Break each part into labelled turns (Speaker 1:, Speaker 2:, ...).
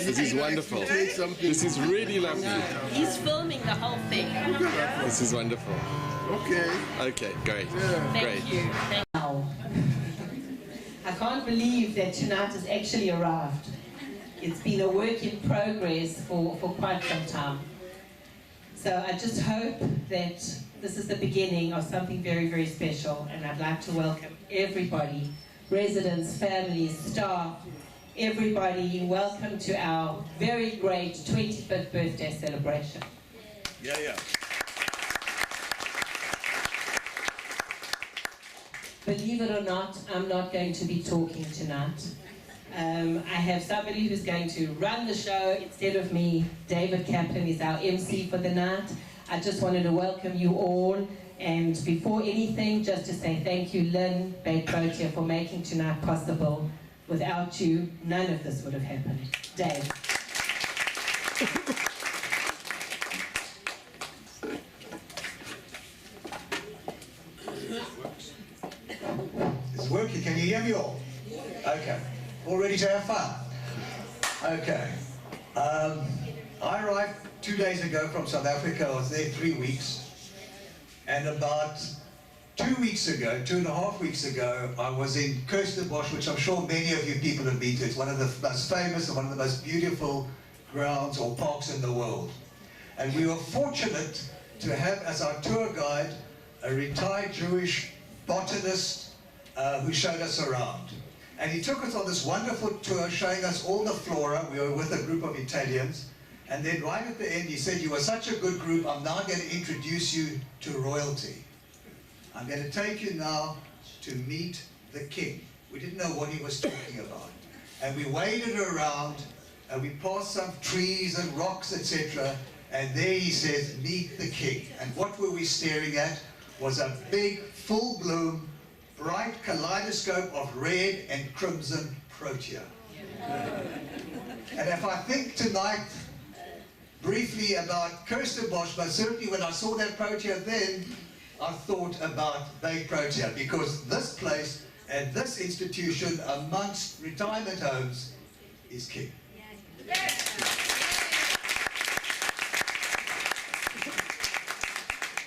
Speaker 1: This is wonderful. This is really lovely.
Speaker 2: He's filming the whole thing.
Speaker 1: This is wonderful.
Speaker 3: Okay.
Speaker 1: Okay, great.
Speaker 2: Thank you.
Speaker 4: I can't believe that tonight has actually arrived. It's been a work in progress for quite some time. So I just hope that this is the beginning of something very, very special, and I'd like to welcome everybody, residents, families, staff, everybody, welcome to our very great 25th birthday celebration.
Speaker 3: Yeah.
Speaker 4: Believe it or not, I'm not going to be talking tonight. I have somebody who's going to run the show instead of me. David Kaplan is our MC for the night. I just wanted to welcome you all, and before anything, just to say thank you, Lynn, Beth, Protea, for making tonight possible. Without you, none of this would have happened. Dave.
Speaker 5: It's working. Can you hear me all? Okay. All ready to have fun? Okay. I arrived 2 days ago from South Africa. I was there 3 weeks. And about 2 weeks ago, 2.5 weeks ago, I was in Kirstenbosch, which I'm sure many of you people have been to. It's one of the most famous and one of the most beautiful grounds or parks in the world. And we were fortunate to have as our tour guide a retired Jewish botanist who showed us around. And he took us on this wonderful tour showing us all the flora. We were with a group of Italians. And then right at the end he said, "You were such a good group, I'm now going to introduce you to royalty. I'm going to take you now to meet the king." We didn't know what he was talking about. And we waded around and we passed some trees and rocks, etc. And there he says, "Meet the king." And what were we staring at was a big, full bloom, bright kaleidoscope of red and crimson Protea. And if I think tonight briefly about Kirstenbosch, but certainly when I saw that Protea then, I thought about Beth Protea, because this place and this institution amongst retirement homes is king.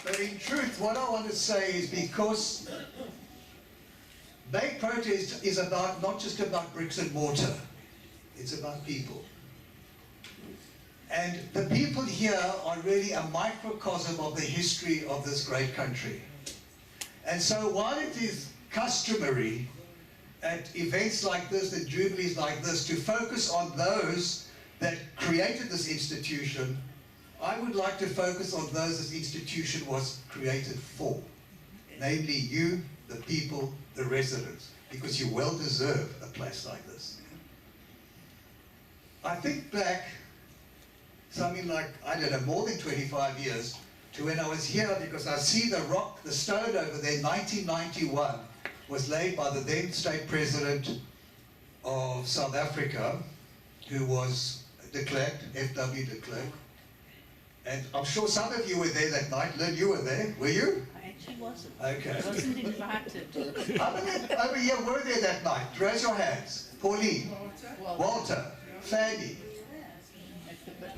Speaker 5: But in truth, what I want to say is because Beth Protea is about, not just about bricks and mortar, it's about people. And the people here are really a microcosm of the history of this great country. And so while it is customary at events like this, at jubilees like this, to focus on those that created this institution, I would like to focus on those this institution was created for. Namely you, the people, the residents, because you well deserve a place like this. I think back something like, I don't know, more than 25 years to when I was here, because I see the rock, the stone over there, 1991, was laid by the then state president of South Africa, who was de Klerk, F.W. de Klerk. And I'm sure some of you were there that night. Lynn, you were there, were you?
Speaker 2: I actually wasn't.
Speaker 5: Okay.
Speaker 2: I wasn't invited.
Speaker 5: How many over here were there that night? Raise your hands. Pauline, Walter, Fanny.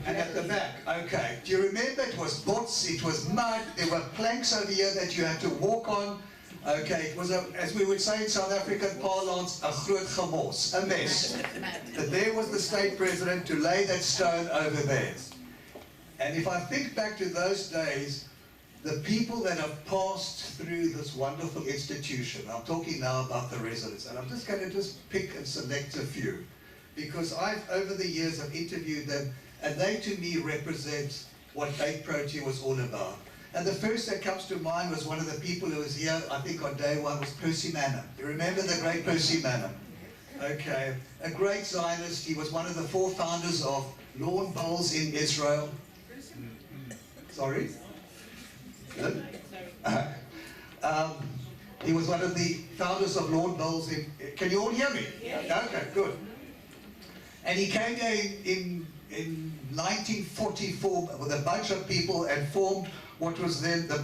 Speaker 5: And at the back, okay. Do you remember? It was bots, it was mud, there were planks over here that you had to walk on. Okay, it was, as we would say in South African parlance, a groot gemors, a mess. But there was the state president to lay that stone over there. And if I think back to those days, the people that have passed through this wonderful institution, I'm talking now about the residents, and I'm just going to pick and select a few, because I've, over the years, have interviewed them, and they to me represent what Beth Protea was all about. And the first that comes to mind was one of the people who was here, I think on day one, was Percy Manham. You remember the great Percy Manham? Okay, a great Zionist. He was one of the 4 founders of lawn bowls in Israel. Sorry? Good? He was one of the founders of lawn bowls in... Can you all hear me? Yeah. Okay, good. And he came here in 1944 with a bunch of people and formed what was then the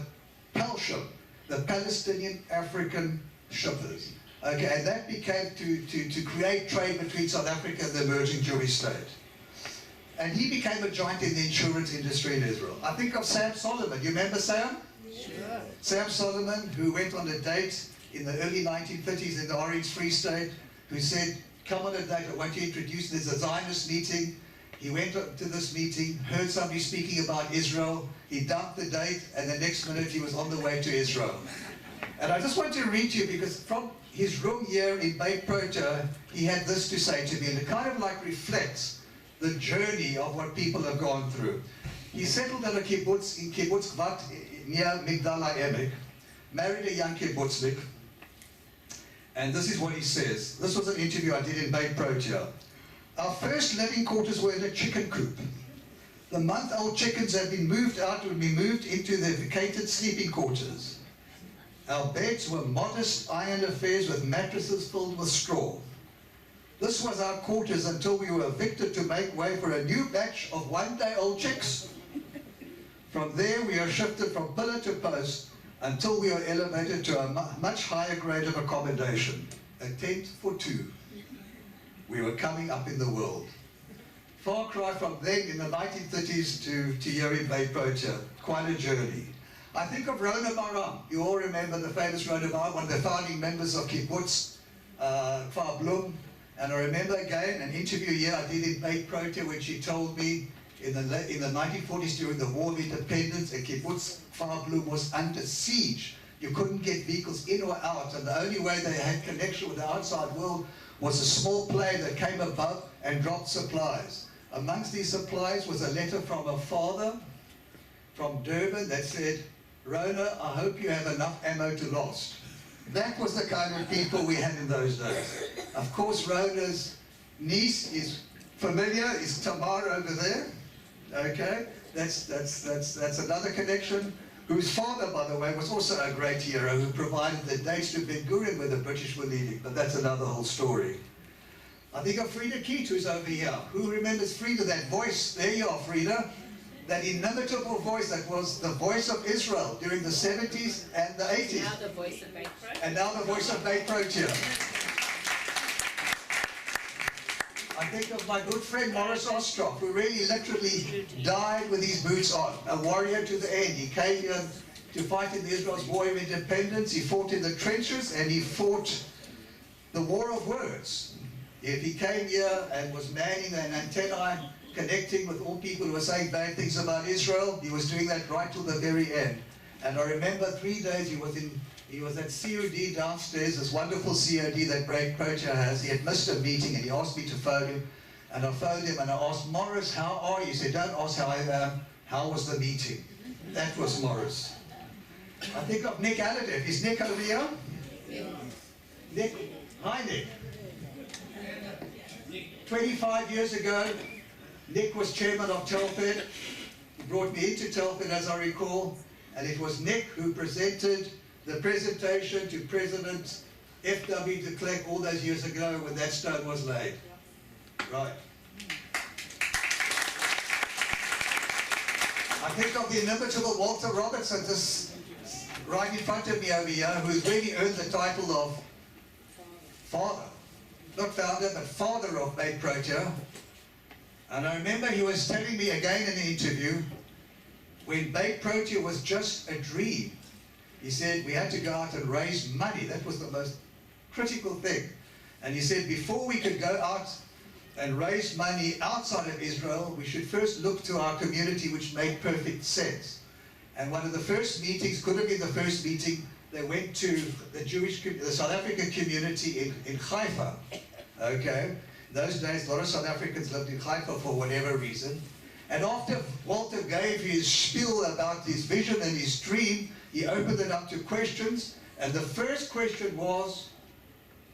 Speaker 5: PALSHIP, the Palestinian African Shippers. Okay, and that became to create trade between South Africa and the emerging Jewish state. and he became a giant in the insurance industry in Israel. I think of Sam Solomon. You remember Sam? Sure. Sam Solomon, who went on a date in the early 1930s in the Orange Free State, who said, come on a date, I want to introduce you. There's a Zionist meeting. He went to this meeting, heard somebody speaking about Israel. He dumped the date, and the next minute he was on the way to Israel. And I just want to read to you, because from his room here in Beit Protea, he had this to say to me, and it kind of like reflects the journey of what people have gone through. He settled in a kibbutz in Kibbutz Gvat near Migdal HaEmek, married a young kibbutznik, and this is what he says. This was an interview I did in Beit Protea. Our first living quarters were in a chicken coop. The month-old chickens had been moved out when we moved into their vacated sleeping quarters. Our beds were modest iron affairs with mattresses filled with straw. This was our quarters until we were evicted to make way for a new batch of one-day-old chicks. From there we are shifted from pillar to post until we are elevated to a much higher grade of accommodation, a tent for two. We were coming up in the world. Far cry from then in the 1930s to here in Beit Protea. Quite a journey. I think of Rona Baram. You all remember the famous Rona Baram, one of the founding members of Kibbutz, Kfar Blum. And I remember again an interview here I did in Beit Protea when she told me in the 1940s during the War of Independence, a Kibbutz Kfar Blum was under siege. You couldn't get vehicles in or out, and the only way they had connection with the outside world was a small plane that came above and dropped supplies. Amongst these supplies was a letter from a father from Durban that said, Rona, I hope you have enough ammo to last. That was the kind of people we had in those days. Of course, Rona's niece is familiar, is Tamar over there. Okay, that's another connection. Whose father, by the way, was also a great hero who provided the dates to Ben Gurion where the British were leading, but that's another whole story. I think of Frida Keat, who's over here. Who remembers Frida, that voice? There you are, Frida. That inimitable voice that was the voice of Israel during the 70s and the 80s.
Speaker 2: Now the voice of Beit Protea.
Speaker 5: And now the voice of Beit Protea. I think of my good friend Morris Ostroff, who really literally died with his boots on, a warrior to the end. He came here to fight in Israel's War of Independence. He fought in the trenches and he fought the war of words. If he came here and was manning an antennae, connecting with all people who were saying bad things about Israel, he was doing that right till the very end. And I remember 3 days he was at COD downstairs, this wonderful COD that Beit Protea has. He had missed a meeting and he asked me to phone him. And I phoned him and I asked, Morris, how are you? He said, don't ask how I am, how was the meeting? That was Morris. I think of Nick Aladev. Is Nick over here? Nick, hi Nick. 25 years ago, Nick was chairman of Telfed. He brought me into Telfed, as I recall, and it was Nick who presented the presentation to President F.W. de Klerk all those years ago when that stone was laid. Right. I think of the inimitable Walter Robertson, just right in front of me over here, who's really earned the title of father. Not founder, but father of Beit Protea. And I remember he was telling me again in an interview, when Beit Protea was just a dream, he said we had to go out and raise money. That was the most critical thing. And he said before we could go out and raise money outside of Israel, we should first look to our community, which made perfect sense. And one of the first meetings, could have been the first meeting, they went to the South African community in Haifa. Okay? In those days, a lot of South Africans lived in Haifa for whatever reason. And after Walter gave his spiel about his vision and his dream, he opened it up to questions. And the first question was,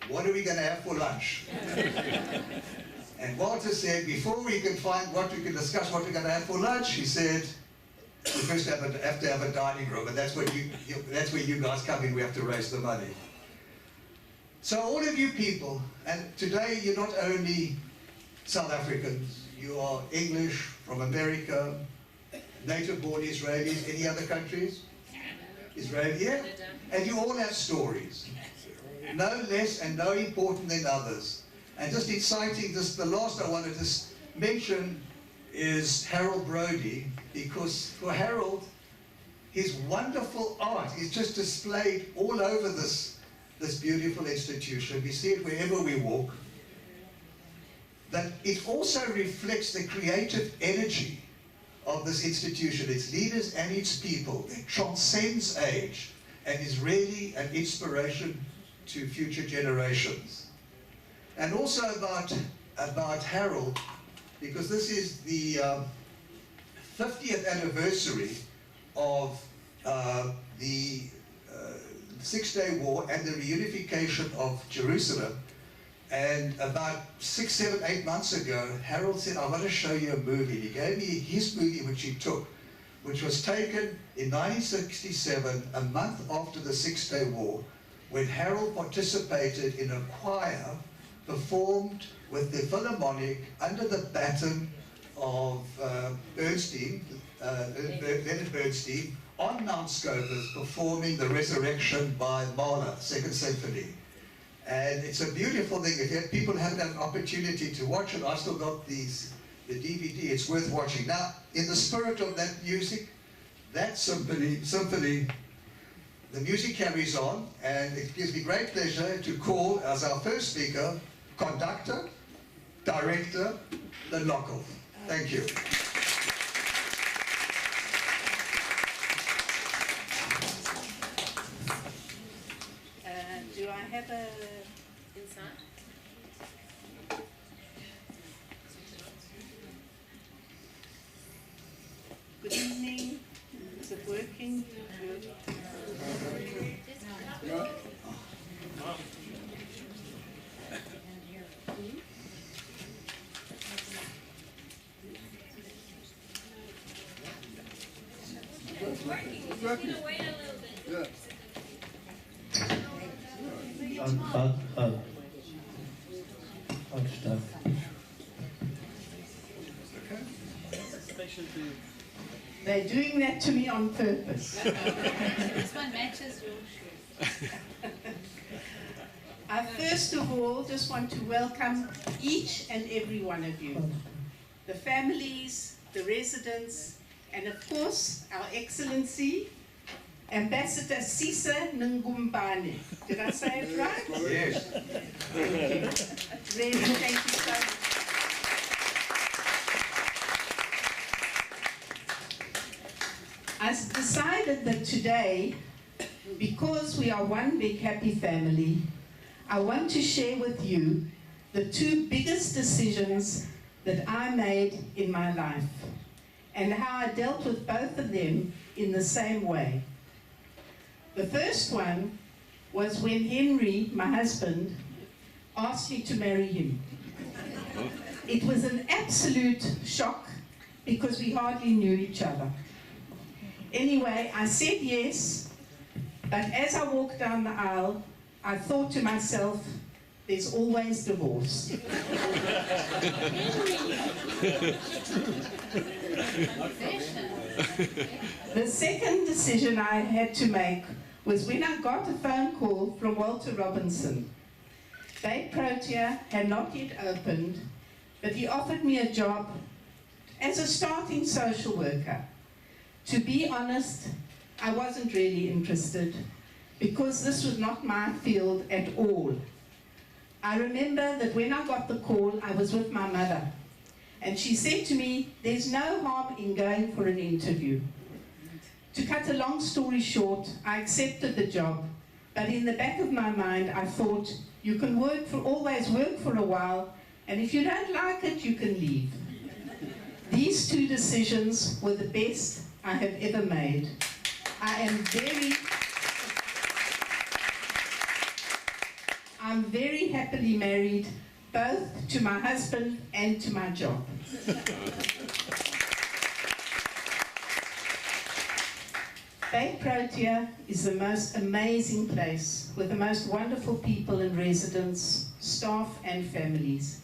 Speaker 5: what are we going to have for lunch? And Walter said, before we can find what we can discuss what we're going to have for lunch, he said, we first have to have a dining room, and that's where you guys come in. We have to raise the money. So all of you people, and today you're not only South Africans, you are English from America, native-born Israelis, any other countries? Israel, yeah? And you all have stories, no less and no important than others. And just inciting this, the last I wanted to mention is Harold Brodie, because for Harold, his wonderful art is just displayed all over this beautiful institution. We see it wherever we walk. That it also reflects the creative energy of this institution, its leaders and its people. It transcends age and is really an inspiration to future generations. And also about Harold, because this is the 50th anniversary of the Six-Day War and the reunification of Jerusalem. And about 6, 7, 8 months ago, Harold said, I want to show you a movie. He gave me his movie, which he took, which was taken in 1967, a month after the Six-Day War, when Harold participated in a choir performed with the Philharmonic under the baton of Bernstein, Leonard Bernstein, on Mount Scopus, performing the Resurrection by Mahler, Second Symphony. And it's a beautiful thing. If people haven't had an opportunity to watch it, I've still got the DVD, it's worth watching. Now, in the spirit of that music, that symphony, the music carries on, and it gives me great pleasure to call as our first speaker, conductor, director, the Knockoff. Thank you.
Speaker 2: Do I have a inside? Good evening. Is it working? Good.
Speaker 6: They're doing that to me on purpose.
Speaker 2: This one matches your shoes.
Speaker 6: I first of all just want to welcome each and every one of you, the families, the residents, and of course our Excellency, Ambassador Sisa Ngumbane. Did I say it right?
Speaker 5: Yes.
Speaker 6: Really, thank you so much. I decided that today, because we are one big happy family, I want to share with you the two biggest decisions that I made in my life and how I dealt with both of them in the same way. The first one was when Henry, my husband, asked me to marry him. It was an absolute shock because we hardly knew each other. Anyway, I said yes, but as I walked down the aisle, I thought to myself, there's always divorce. The second decision I had to make was when I got a phone call from Walter Robinson. Beth Protea had not yet opened, but he offered me a job as a starting social worker. To be honest, I wasn't really interested because this was not my field at all. I remember that when I got the call, I was with my mother, and she said to me, there's no harm in going for an interview. To cut a long story short, I accepted the job, but in the back of my mind, I thought, you can always work for a while, and if you don't like it, you can leave. These two decisions were the best I have ever made. I'm very happily married, both to my husband and to my job. Beth Protea is the most amazing place with the most wonderful people and residents, staff and families.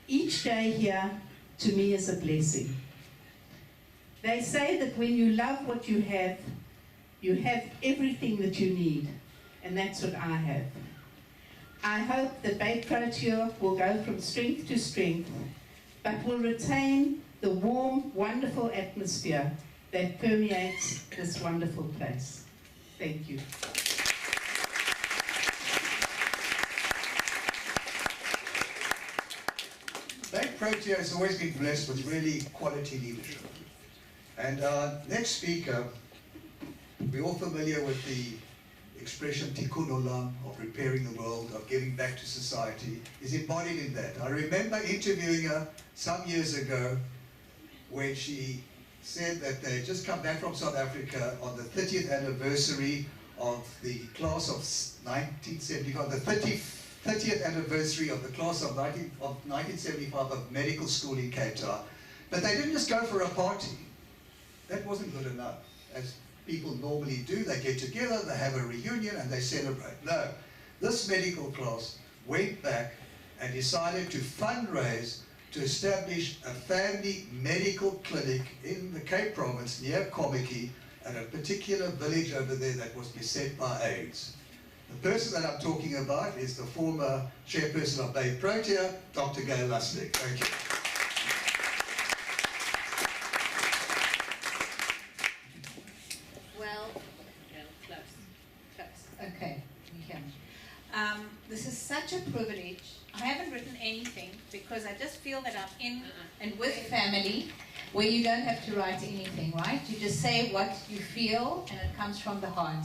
Speaker 6: Each day here to me is a blessing. They say that when you love what you have everything that you need, and that's what I have. I hope that Beth Protea will go from strength to strength, but will retain the the warm, wonderful atmosphere that permeates this wonderful place. Thank you.
Speaker 5: Bank Protea has always been blessed with really quality leadership. And our next speaker, we're all familiar with the expression tikkun olam, of repairing the world, of giving back to society, is embodied in that. I remember interviewing her some years ago when she said that they had just come back from South Africa on the 30th anniversary of the class of 1975, the 30th anniversary of the class of 1975 of medical school in Cape Town. But they didn't just go for a party. That wasn't good enough. As people normally do, they get together, they have a reunion, and they celebrate. No, this medical class went back and decided to fundraise to establish a family medical clinic in the Cape Province near Kommetjie, at a particular village over there that was beset by AIDS. The person that I'm talking about is the former chairperson of Bank Protea, Dr. Glassman. Thank you.
Speaker 7: Well, close. Okay, you hear me. This is such a privilege. I haven't written anything because I just feel that I'm in and with family where you don't have to write anything, right? You just say what you feel and it comes from the heart.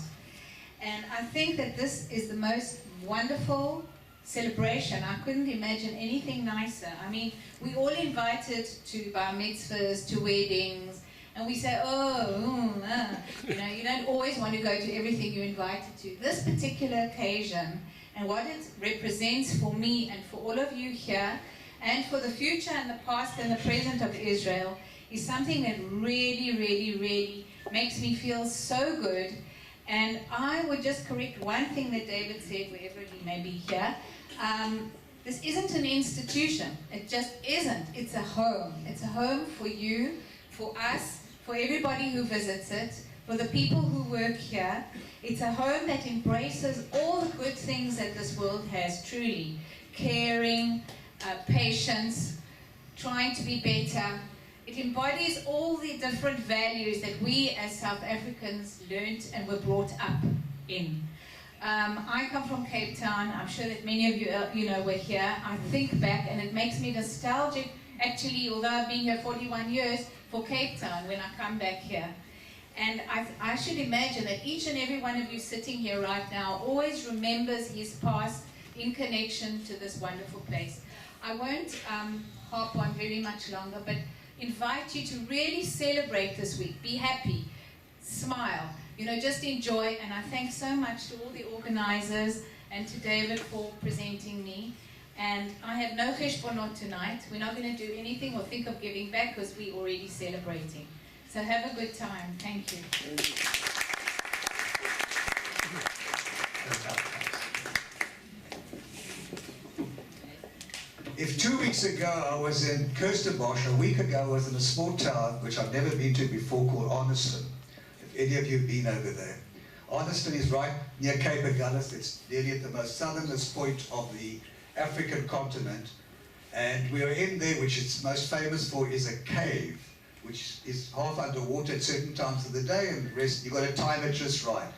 Speaker 7: And I think that this is the most wonderful celebration. I couldn't imagine anything nicer. I mean, we all invited to bar mitzvahs, to weddings, and we say, you know, you don't always want to go to everything you're invited to. This particular occasion and what it represents for me and for all of you here and for the future and the past and the present of Israel is something that really, really, really makes me feel so good. And I would just correct one thing that David said, wherever he may be here. This isn't an institution. It just isn't. It's a home. It's a home for you, for us, for everybody who visits it, for the people who work here. It's a home that embraces all the good things that this world has, truly. Caring, patience, trying to be better. It embodies all the different values that we as South Africans learned and were brought up in. I come from Cape Town. I'm sure that many of you, were here. I think back and it makes me nostalgic, actually, although I've been here 41 years, for Cape Town when I come back here. And I should imagine that each and every one of you sitting here right now always remembers his past in connection to this wonderful place. I won't harp on very much longer, but invite you to really celebrate this week. Be happy, smile, just enjoy. And I thank so much to all the organizers and to David for presenting me. And I have no cheshbonot tonight. We're not going to do anything or think of giving back because we're already celebrating. So have a good time. Thank you.
Speaker 5: If 2 weeks ago I was in Kirstenbosch, a week ago I was in a small town which I've never been to before called Arniston. If any of you have been over there. Arniston is right near Cape Agulhas. It's nearly at the most southernmost point of the African continent. And we are in there, which it's most famous for is a cave, which is half underwater at certain times of the day, and the rest, you've got to time it just right.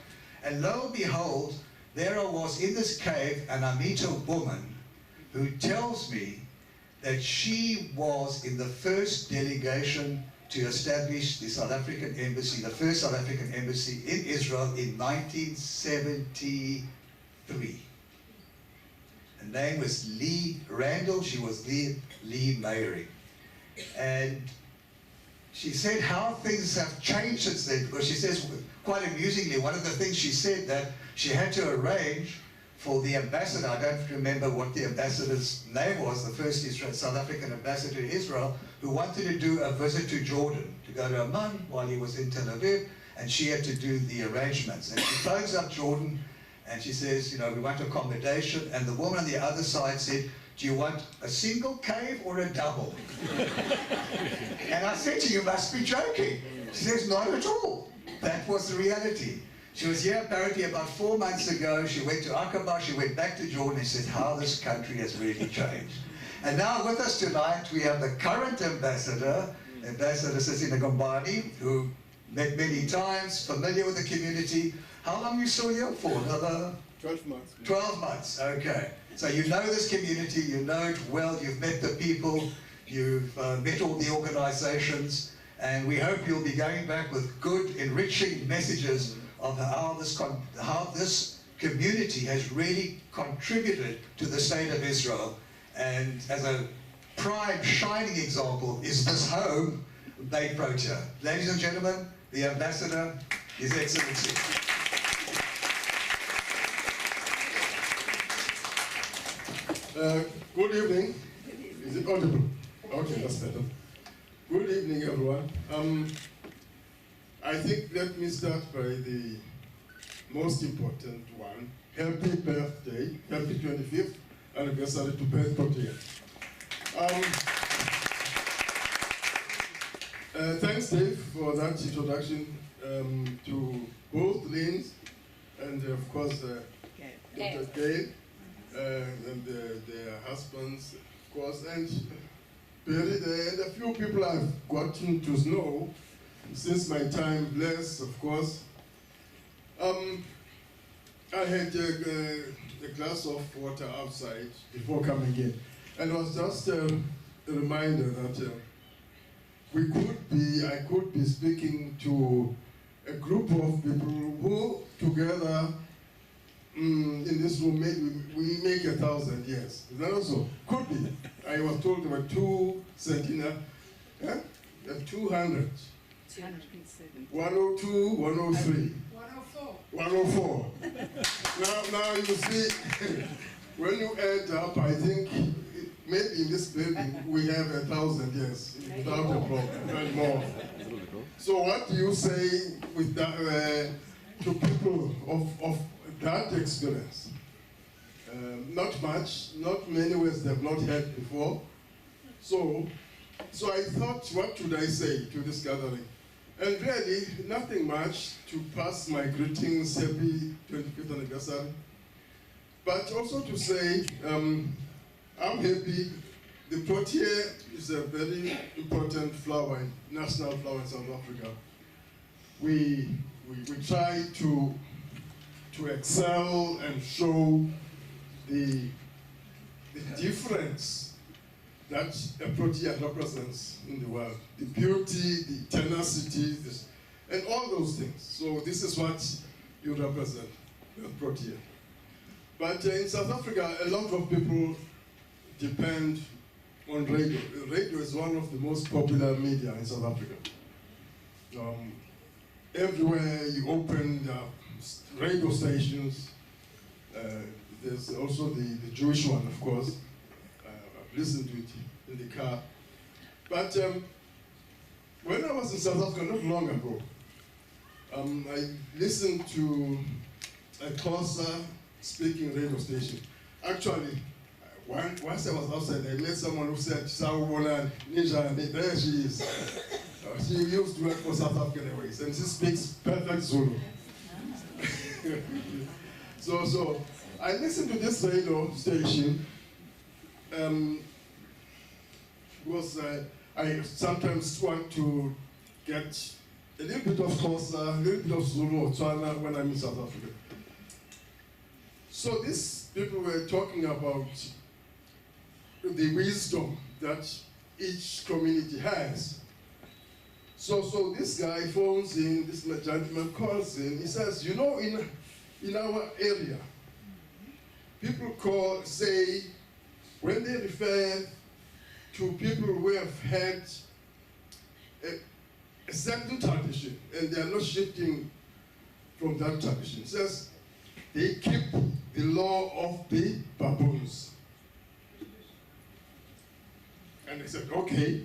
Speaker 5: And lo and behold, there I was in this cave, and I meet a woman who tells me that she was in the first delegation to establish the South African embassy, the first South African embassy in Israel in 1973. Her name was Lee Randall. She was Lee Mayering. And she said how things have changed since then, because she says, quite amusingly, one of the things she said that she had to arrange for the ambassador, I don't remember what the ambassador's name was, the first South African ambassador to Israel, who wanted to do a visit to Jordan, to go to Amman while he was in Tel Aviv, and she had to do the arrangements. And she phones up Jordan, and she says, we want accommodation, and the woman on the other side said, do you want a single cave or a double? And I said to her, you must be joking. She says, not at all. That was the reality. She was here apparently about 4 months ago. She went to Aqaba, she went back to Jordan and said how this country has really changed. And now with us tonight we have the current ambassador, Ambassador Sisina Gombani, who met many times, familiar with the community. How long are you still here for? Another
Speaker 1: 12 months.
Speaker 5: 12 months, okay. So you know this community, you know it well, you've met the people, you've met all the organizations, and we hope you'll be going back with good, enriching messages of how this community has really contributed to the state of Israel. And as a prime, shining example is this home, Beth Protea. Ladies and gentlemen, the Ambassador, His Excellency.
Speaker 8: Good evening. Is it audible? Okay, that's better. Good evening, everyone. I think let me start by the most important one. Happy birthday, happy 25th anniversary to Beth Protea. Thanks, Dave, for that introduction to both Lynn's and, of course, Dr. Gail. And their husbands, of course, and Perry there, and a few people I've gotten to know since my time, Bless, of course. I had a glass of water outside before coming in, and it was just a reminder that I could be speaking to a group of people who together in this room, we make 1,000 years. Is that also? Could be. I was told there were 2 centenary, 200. 102, 103. 104. Now you see, when you add up, I think maybe in this building we have 1,000 years without a problem, and more. So what do you say with that, to people of that experience? Not much, not many words they've not heard before. So I thought, what should I say to this gathering? And really, nothing much to pass my greetings, happy 25th anniversary. But also to say, I'm happy. The Protea is a very important flower, national flower in South Africa. We try to excel and show the difference that a Protea represents in the world. The beauty, the tenacity, and all those things. So this is what you represent, the Protea. But in South Africa, a lot of people depend on radio. Radio is one of the most popular media in South Africa. Everywhere you open radio stations, there's also the Jewish one, of course. I've listened to it in the car. But when I was in South Africa not long ago, I listened to a Xhosa speaking radio station. Actually, once I was outside, I met someone who said, "Sawubona ninjani." There she is. She used to work for South African Airways, and she speaks perfect Zulu. So I listened to this radio station because I sometimes want to get a little bit of Xhosa, a little bit of Zulu or Tswana when I'm in South Africa. So these people were talking about the wisdom that each community has. So this guy phones in, this gentleman calls in, he says, you know, in our area, people say, when they refer to people who have had a certain tradition, and they are not shifting from that tradition, he says, they keep the law of the baboons. And I said, okay.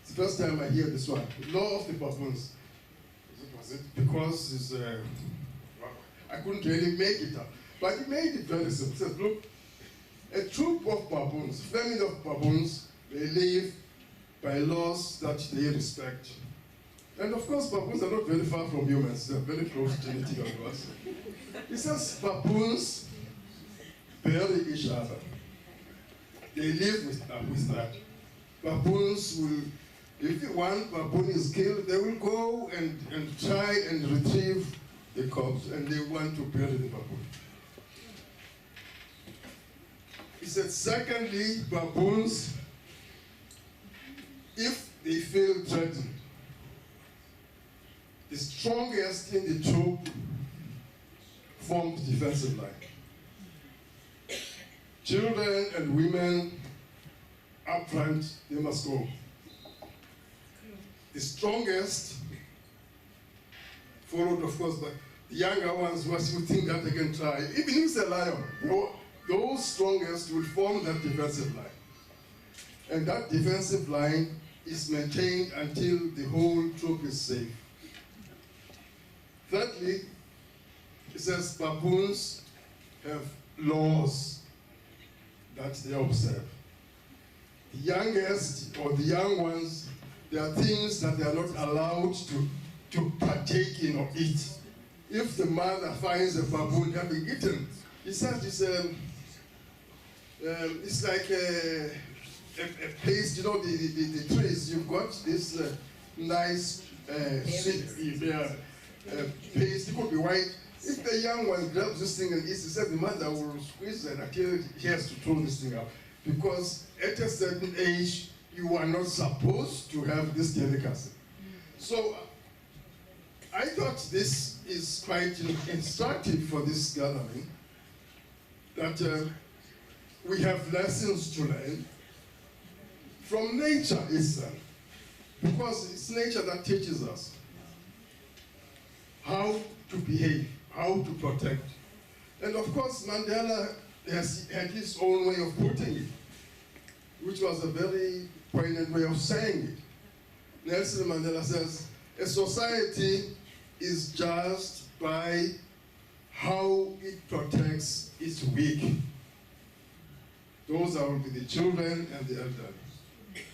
Speaker 8: It's the first time I hear this one. Law of the baboons. Was it because I couldn't really make it up. But he made it very simple. He said, look, a troop of baboons, family of baboons, they live by laws that they respect. And of course, baboons are not very far from humans. They're very close genetically to us. He says baboons bury each other. They live with that. Baboons will If one baboon is killed, they will go and try and retrieve the corpse, and they want to bury the baboon. He said, secondly, baboons, if they feel threatened, the strongest in the troop forms defensive line. Children and women up front, they must go. The strongest, followed of course by the younger ones who think that they can try. Even if it's a lion, those strongest will form that defensive line. And that defensive line is maintained until the whole troop is safe. Thirdly, it says baboons have laws that they observe. The youngest or the young ones, there are things that they are not allowed to partake in or eat. If the mother finds a baboon having eaten, he says it's like a paste, you know, the trees, you've got this nice sweet paste, it could be white. If the young one grabs this thing and eats, he said the mother will squeeze it until he has to throw this thing out. Because at a certain age, you are not supposed to have this delicacy. So I thought this is quite instructive for this gathering, that we have lessons to learn from nature itself, because it's nature that teaches us how to behave, how to protect. And of course, Mandela had his own way of putting it, which was a very poignant way of saying it. Nelson Mandela says, a society is judged by how it protects its weak. Those will be the children and the elderly.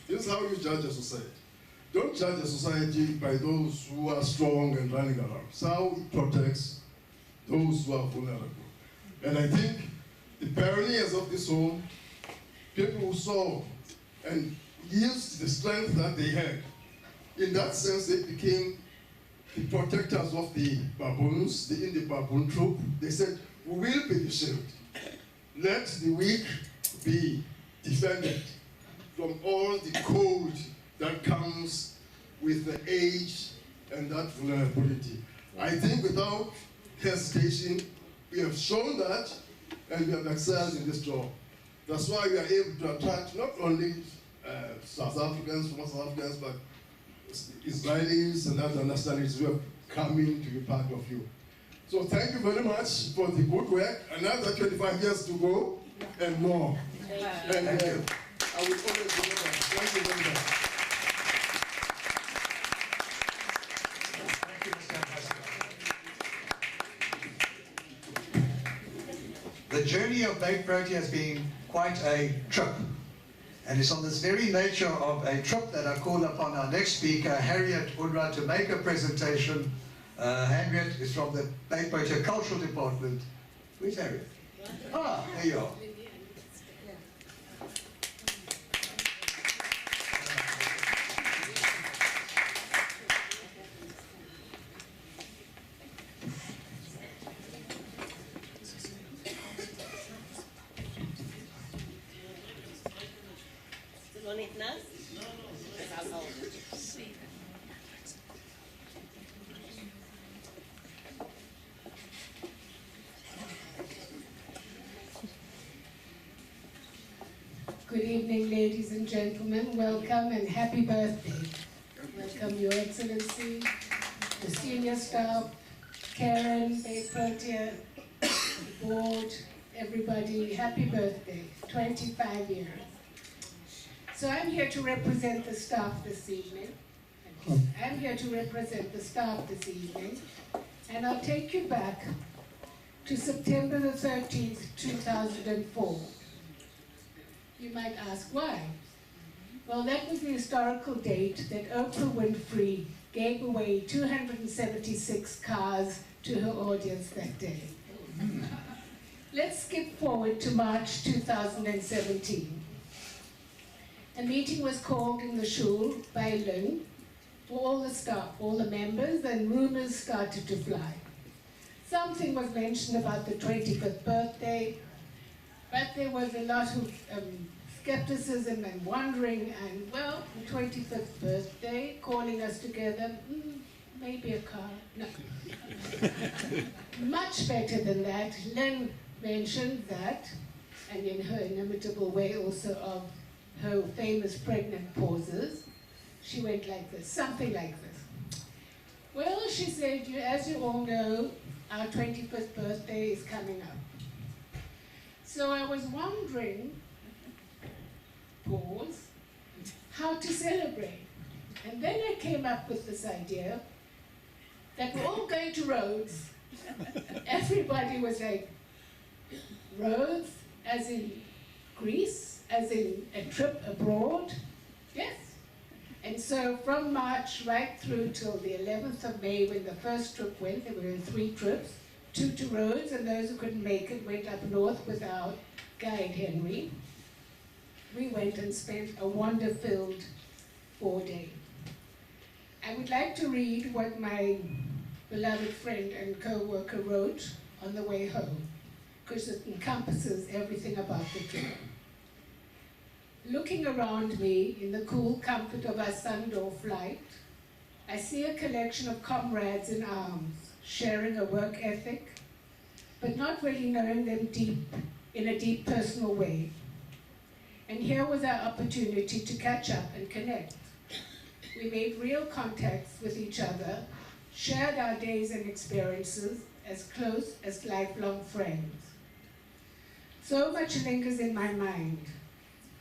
Speaker 8: This is how you judge a society. Don't judge a society by those who are strong and running around. It's how it protects those who are vulnerable. And I think the pioneers of this home, people who saw and used the strength that they had, in that sense they became the protectors of the baboons, in the baboon troop. They said, we will be the shield. Let the weak be defended from all the cold that comes with the age and that vulnerability. I think without hesitation, we have shown that and we have excelled in this job. That's why we are able to attract not only South Africans, former South Africans, but Israelis and other nationalities who have come in to be part of you. So thank you very much for the good work. Another 25 years to go and more. And I will always remember. Thank you very much.
Speaker 5: Thank you, Mr. Ambassador. The journey of Beth Protea has been quite a trip. And it's on this very nature of a trip that I call upon our next speaker, Harriet Unra, to make a presentation. Harriet is from the Beth Protea Cultural Department. Where's Harriet? Ah, there you are.
Speaker 9: Good evening, ladies and gentlemen. Welcome and happy birthday. Welcome, Your Excellency, the senior staff, Karen, Beth Protea, the board, everybody. Happy birthday, 25 years. So I'm here to represent the staff this evening. I'm here to represent the staff this evening, and I'll take you back to September the 13th, 2004. You might ask why. Well, that was the historical date that Oprah Winfrey gave away 276 cars to her audience that day. Let's skip forward to March 2017. A meeting was called in the shul by Lynn for all the staff, all the members, and rumors started to fly. Something was mentioned about the 25th birthday, but there was a lot of skepticism and wondering, and well, the 25th birthday, calling us together, maybe a car, no. Much better than that, Lynn mentioned that, and in her inimitable way also of her famous pregnant pauses, she went like this, something like this. Well, she said, as you all know, our 25th birthday is coming up. So I was wondering, pause, how to celebrate. And then I came up with this idea that we're all going to Rhodes. Everybody was like, Rhodes, as in Greece, as in a trip abroad? Yes. And so from March right through till the 11th of May, when the first trip went, there were 3 trips, 2 to Rhodes, and those who couldn't make it went up north with our guide Henry. We went and spent a wonder-filled 4-day. I would like to read what my beloved friend and co-worker wrote on the way home, because it encompasses everything about the trip. Looking around me in the cool comfort of our Sunday flight, I see a collection of comrades in arms, sharing a work ethic, but not really knowing them in a deep personal way. And here was our opportunity to catch up and connect. We made real contacts with each other, shared our days and experiences as close as lifelong friends. So much lingers in my mind.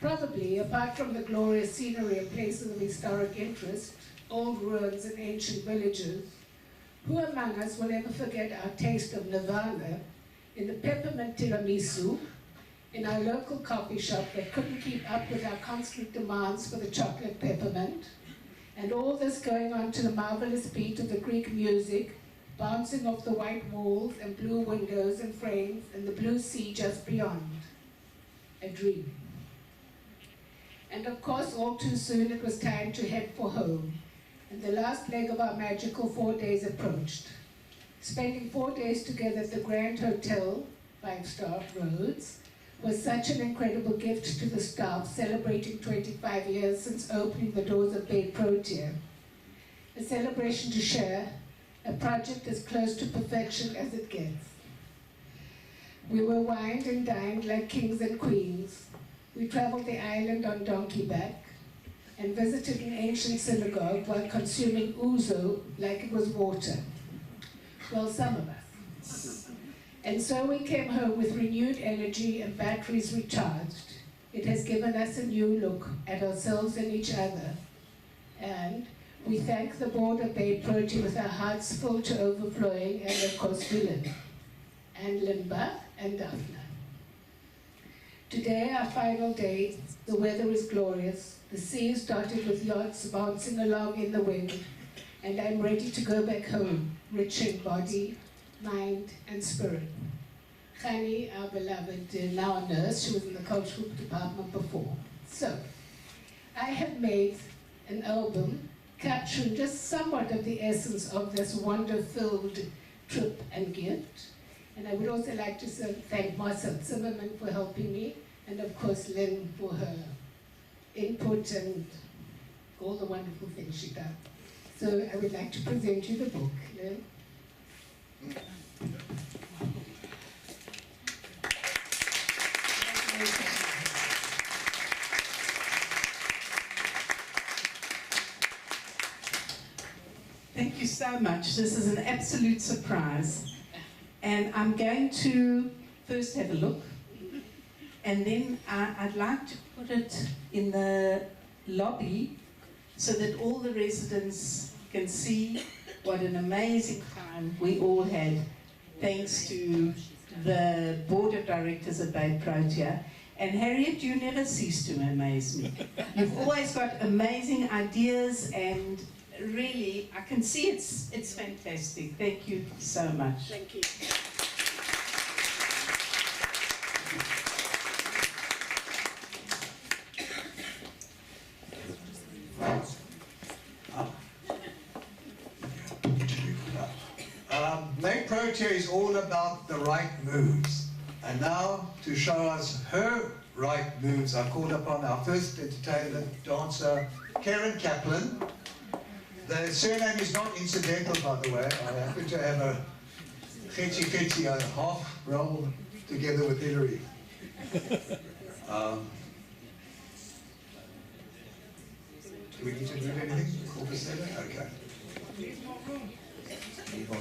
Speaker 9: Probably, apart from the glorious scenery and places of historic interest, old ruins and ancient villages, who among us will ever forget our taste of nirvana in the peppermint tiramisu in our local coffee shop that couldn't keep up with our constant demands for the chocolate peppermint, and all this going on to the marvelous beat of the Greek music, bouncing off the white walls and blue windows and frames and the blue sea just beyond. A dream. And of course, all too soon it was time to head for home, and the last leg of our magical 4 days approached. Spending 4 days together at the Grand Hotel, 5-star Rhodes, was such an incredible gift to the staff celebrating 25 years since opening the doors of Bay Protea. A celebration to share, a project as close to perfection as it gets. We were wined and dined like kings and queens. We traveled the island on donkey back and visited an ancient synagogue while consuming ouzo like it was water. Well, some of us. And so we came home with renewed energy and batteries recharged. It has given us a new look at ourselves and each other. And we thank the board of Bay Protea with our hearts full to overflowing, and of course Willem, and Limba, and Daphne. Today, our final day, the weather is glorious. The sea is dotted with yachts bouncing along in the wind, and I'm ready to go back home, rich in body, mind, and spirit. Khani, our beloved, now a nurse, she was in the cultural department before. So, I have made an album capturing just somewhat of the essence of this wonder-filled trip and gift. And I would also like to thank Marcel Zimmerman for helping me, and of course Lynn for her input and all the wonderful things she done. So I would like to present you the book, Lynn.
Speaker 6: Thank you so much. This is an absolute surprise. And I'm going to first have a look, and then I'd like to put it in the lobby so that all the residents can see what an amazing time we all had, thanks to the board of directors at Bay Protea. And Harriet, you never cease to amaze me. You've always got amazing ideas, and really, I can see it's fantastic. Thank you so much.
Speaker 2: Thank you.
Speaker 5: Protea is all about the right moves. And now, to show us her right moves, I called upon our first entertainer, dancer, Karen Kaplan. The surname is not incidental, by the way. I happen to have a Getty, a half roll together with Hillary. Do we need to move anything? Okay. Move on.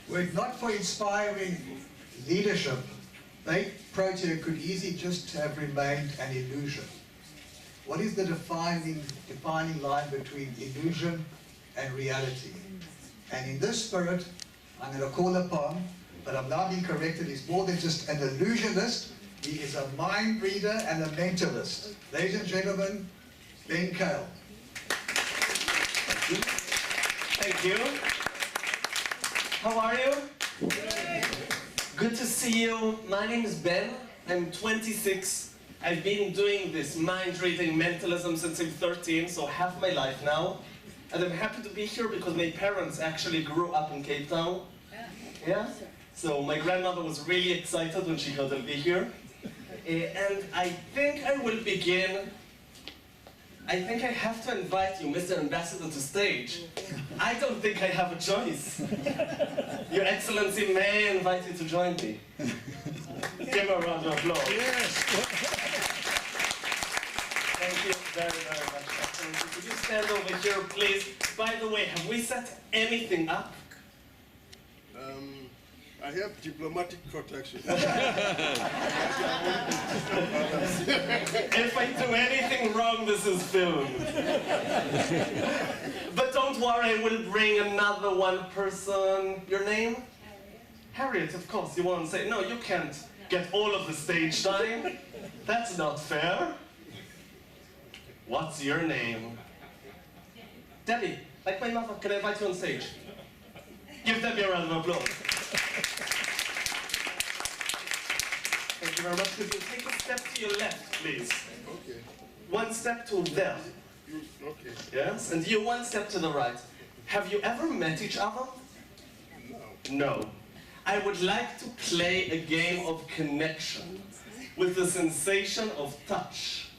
Speaker 5: Were it not for inspiring leadership, Protea could easily just have remained an illusion. What is the defining line between illusion and reality? And in this spirit, I'm going to call upon, but I'm now being corrected, he's more than just an illusionist, he is a mind reader and a mentalist. Ladies and gentlemen, Ben Cale.
Speaker 10: Thank you. How are you? Good to see you. My name is Ben. I'm 26. I've been doing this mind-reading mentalism since I'm 13, so half my life now. And I'm happy to be here because my parents actually grew up in Cape Town. Yeah? So my grandmother was really excited when she heard I'll be here. And I think I will begin. I think I have to invite you, Mr. Ambassador, to stage. I don't think I have a choice. Your Excellency, may I invite you to join me? Give a round of applause.
Speaker 3: Yes.
Speaker 10: Thank you very, very much, Excellency. Could you stand over here, please? By the way, have we set anything up?
Speaker 8: I have diplomatic protection.
Speaker 10: If I do anything wrong, this is filmed. But don't worry, I will bring another one person. Your name? Harriet, of course. You won't say, no, you can't get all of the stage time. That's not fair. What's your name? Debbie, like my mother, can I invite you on stage? Give Debbie a round of applause. Thank you very much. Could you take a step to your left, please?
Speaker 8: Okay.
Speaker 10: One step to there.
Speaker 8: Okay.
Speaker 10: Yes? And you one step to the right. Have you ever met each other?
Speaker 8: No.
Speaker 10: No. I would like to play a game of connection with the sensation of touch.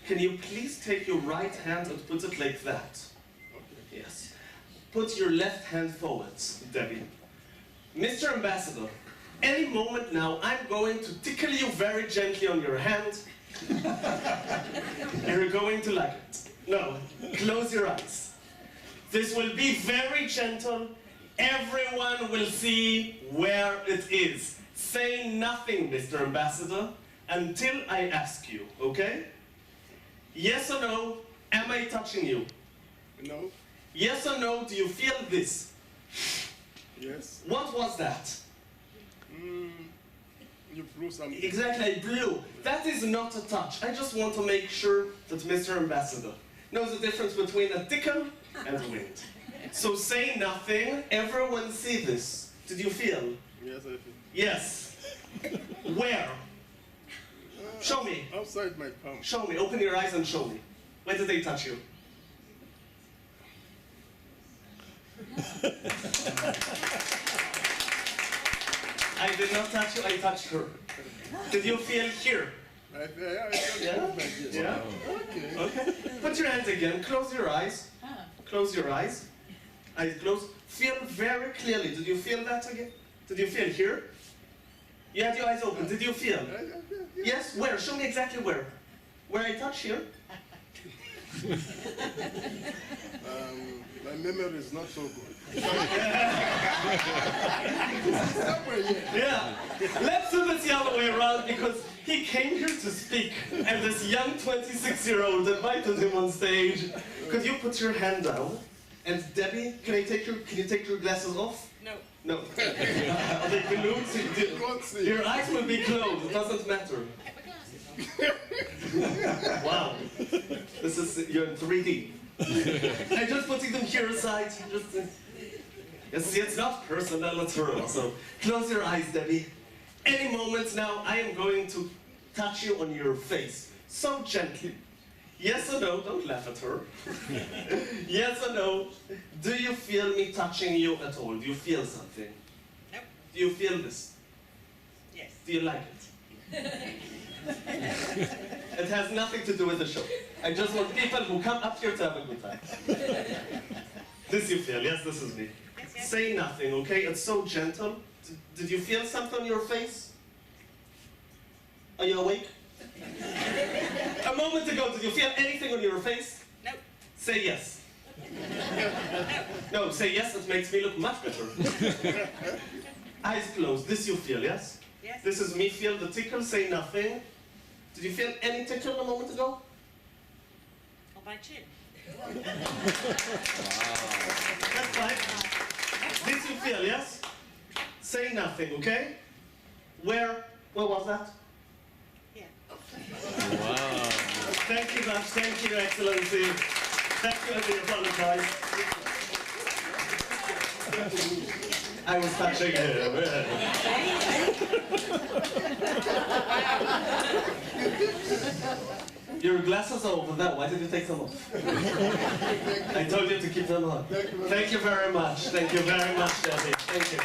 Speaker 10: Can you please take your right hand and put it like that?
Speaker 8: Okay.
Speaker 10: Yes. Put your left hand forwards, Debbie. Mr. Ambassador, Any moment now, I'm going to tickle you very gently on your hand. You're going to like it. No, close your eyes. This will be very gentle. Everyone will see where it is. Say nothing, Mr. Ambassador, until I ask you, okay? Yes or no, am I touching you?
Speaker 8: No?
Speaker 10: Yes or no, do you feel this?
Speaker 8: Yes?
Speaker 10: What was that?
Speaker 8: You blew something.
Speaker 10: Exactly, I blew. That is not a touch. I just want to make sure that Mr. Ambassador knows the difference between a tickle and a wind. So say nothing, everyone see this. Did you feel?
Speaker 8: Yes, I feel.
Speaker 10: Yes. Where? Show me.
Speaker 8: Outside my palm.
Speaker 10: Show me. Open your eyes and show me. Where did they touch you? I did not touch you, I touched her. Did you feel here?
Speaker 8: I felt
Speaker 10: Yeah?
Speaker 8: like this.
Speaker 10: Yeah?
Speaker 8: Okay.
Speaker 10: Okay. Put your hands again. Close your eyes. Close your eyes. Eyes closed. Feel very clearly. Did you feel that again? Did you feel here? You had your eyes open. Did you feel? Yes? Where? Show me exactly where. Where I touch here?
Speaker 8: My memory is not so good.
Speaker 10: Yeah. Let's do this the other way around because he came here to speak and this young 26-year-old invited him on stage. Could you put your hand down? And Debbie, can you take your glasses off?
Speaker 2: No.
Speaker 10: No. Are they glued? So your eyes will be closed. It doesn't matter. Wow. This is, you're in 3D. I'm just putting them here aside. Just, it's not personal at all. So close your eyes, Debbie. Any moment now, I am going to touch you on your face. So gently. Yes or no? Don't laugh at her. Yes or no? Do you feel me touching you at all? Do you feel something?
Speaker 2: Nope.
Speaker 10: Do you feel this?
Speaker 2: Yes.
Speaker 10: Do you like it? It has nothing to do with the show. I just want people who come up here to have a good time. This you feel? Yes, this is me.
Speaker 2: Yes, yes.
Speaker 10: Say nothing, okay? It's so gentle. Did you feel something on your face? Are you awake? A moment ago, did you feel anything on your face?
Speaker 2: Nope.
Speaker 10: Say yes. No, say yes, it makes me look much better. Eyes closed. This you feel, yes?
Speaker 2: Yes.
Speaker 10: This is me feel the tickle, say nothing. Did you feel any tickle a moment ago?
Speaker 2: On my chin.
Speaker 10: That's fine. This you feel, yes? Say nothing, okay? Where was that?
Speaker 2: Yeah.
Speaker 1: Wow.
Speaker 10: Thank you, Beth. Thank you, Excellency. Thank you, and I apologize. I was touching Your glasses are over there. Why did you take them off? I told you to keep them on. Thank you very much. Thank you very much, Debbie. Thank you.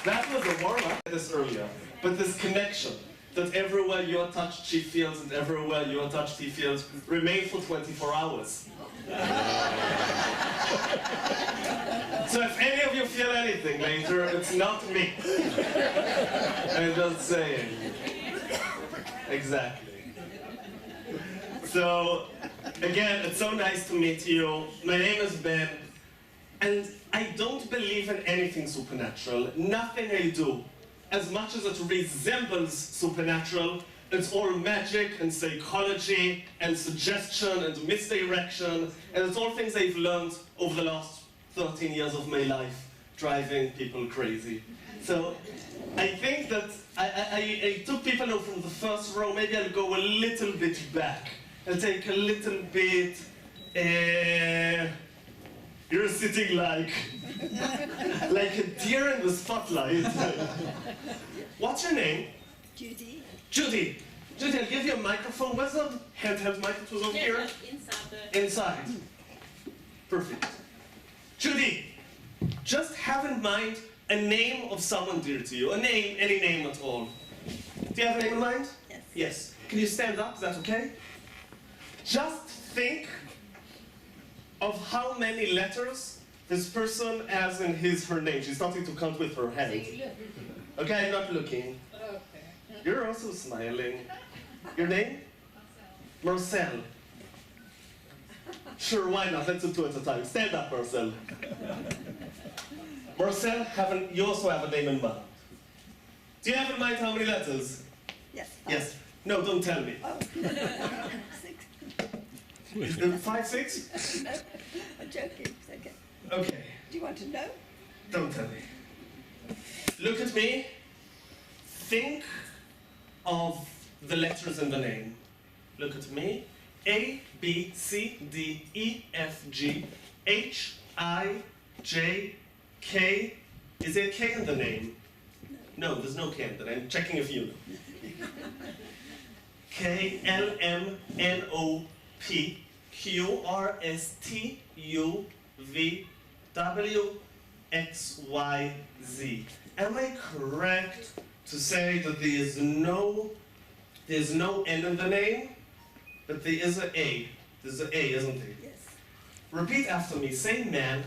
Speaker 10: That was a warm-up this earlier, but this connection that everywhere you are touched, she feels, and everywhere you are touched, he feels, remain for 24 hours. So if any of you feel anything later, it's not me. I'm just saying. Exactly. So, again, it's so nice to meet you. My name is Ben, and I don't believe in anything supernatural. Nothing I do, as much as it resembles supernatural, it's all magic and psychology and suggestion and misdirection, and it's all things I've learned over the last 13 years of my life, driving people crazy. So I think that I took people from the first row. Maybe I'll go a little bit back. I'll take a little bit, you're sitting like a deer in the spotlight. What's your name?
Speaker 2: Judy.
Speaker 10: Judy. Judy, I'll give you a microphone. Where's the handheld microphone over here? Inside. Perfect. Judy, just have in mind a name of someone dear to you. A name, any name at all. Do you have a name in mind?
Speaker 2: Yes.
Speaker 10: Yes. Can you stand up? Is that okay? Just think of how many letters This person as in his, her name. She's starting to count with her hand. Okay, I'm not looking.
Speaker 7: Okay.
Speaker 10: You're also smiling. Your name? Marcel. Sure, why not? Let's do two at a time. Stand up, Marcel. Marcel, you also have a name in mind. Do you have in mind how many letters?
Speaker 2: Yes.
Speaker 10: Yes. No, don't tell me.
Speaker 2: Oh. 6.
Speaker 10: 5, 6?
Speaker 2: No, I'm joking. It's okay.
Speaker 10: Okay.
Speaker 2: Do you want to know?
Speaker 10: Don't tell me. Look at me. Think of the letters in the name. Look at me. A, B, C, D, E, F, G, H, I, J, K. Is there a K in the name? No, there's no K in the name. I'm checking if you know. K, L, M, N, O, P, Q, R, S, T, U, V, W, X, Y, Z. Am I correct to say that there's no N in the name, but there is an A? There's an A, isn't there?
Speaker 2: Yes.
Speaker 10: Repeat after me. Say man.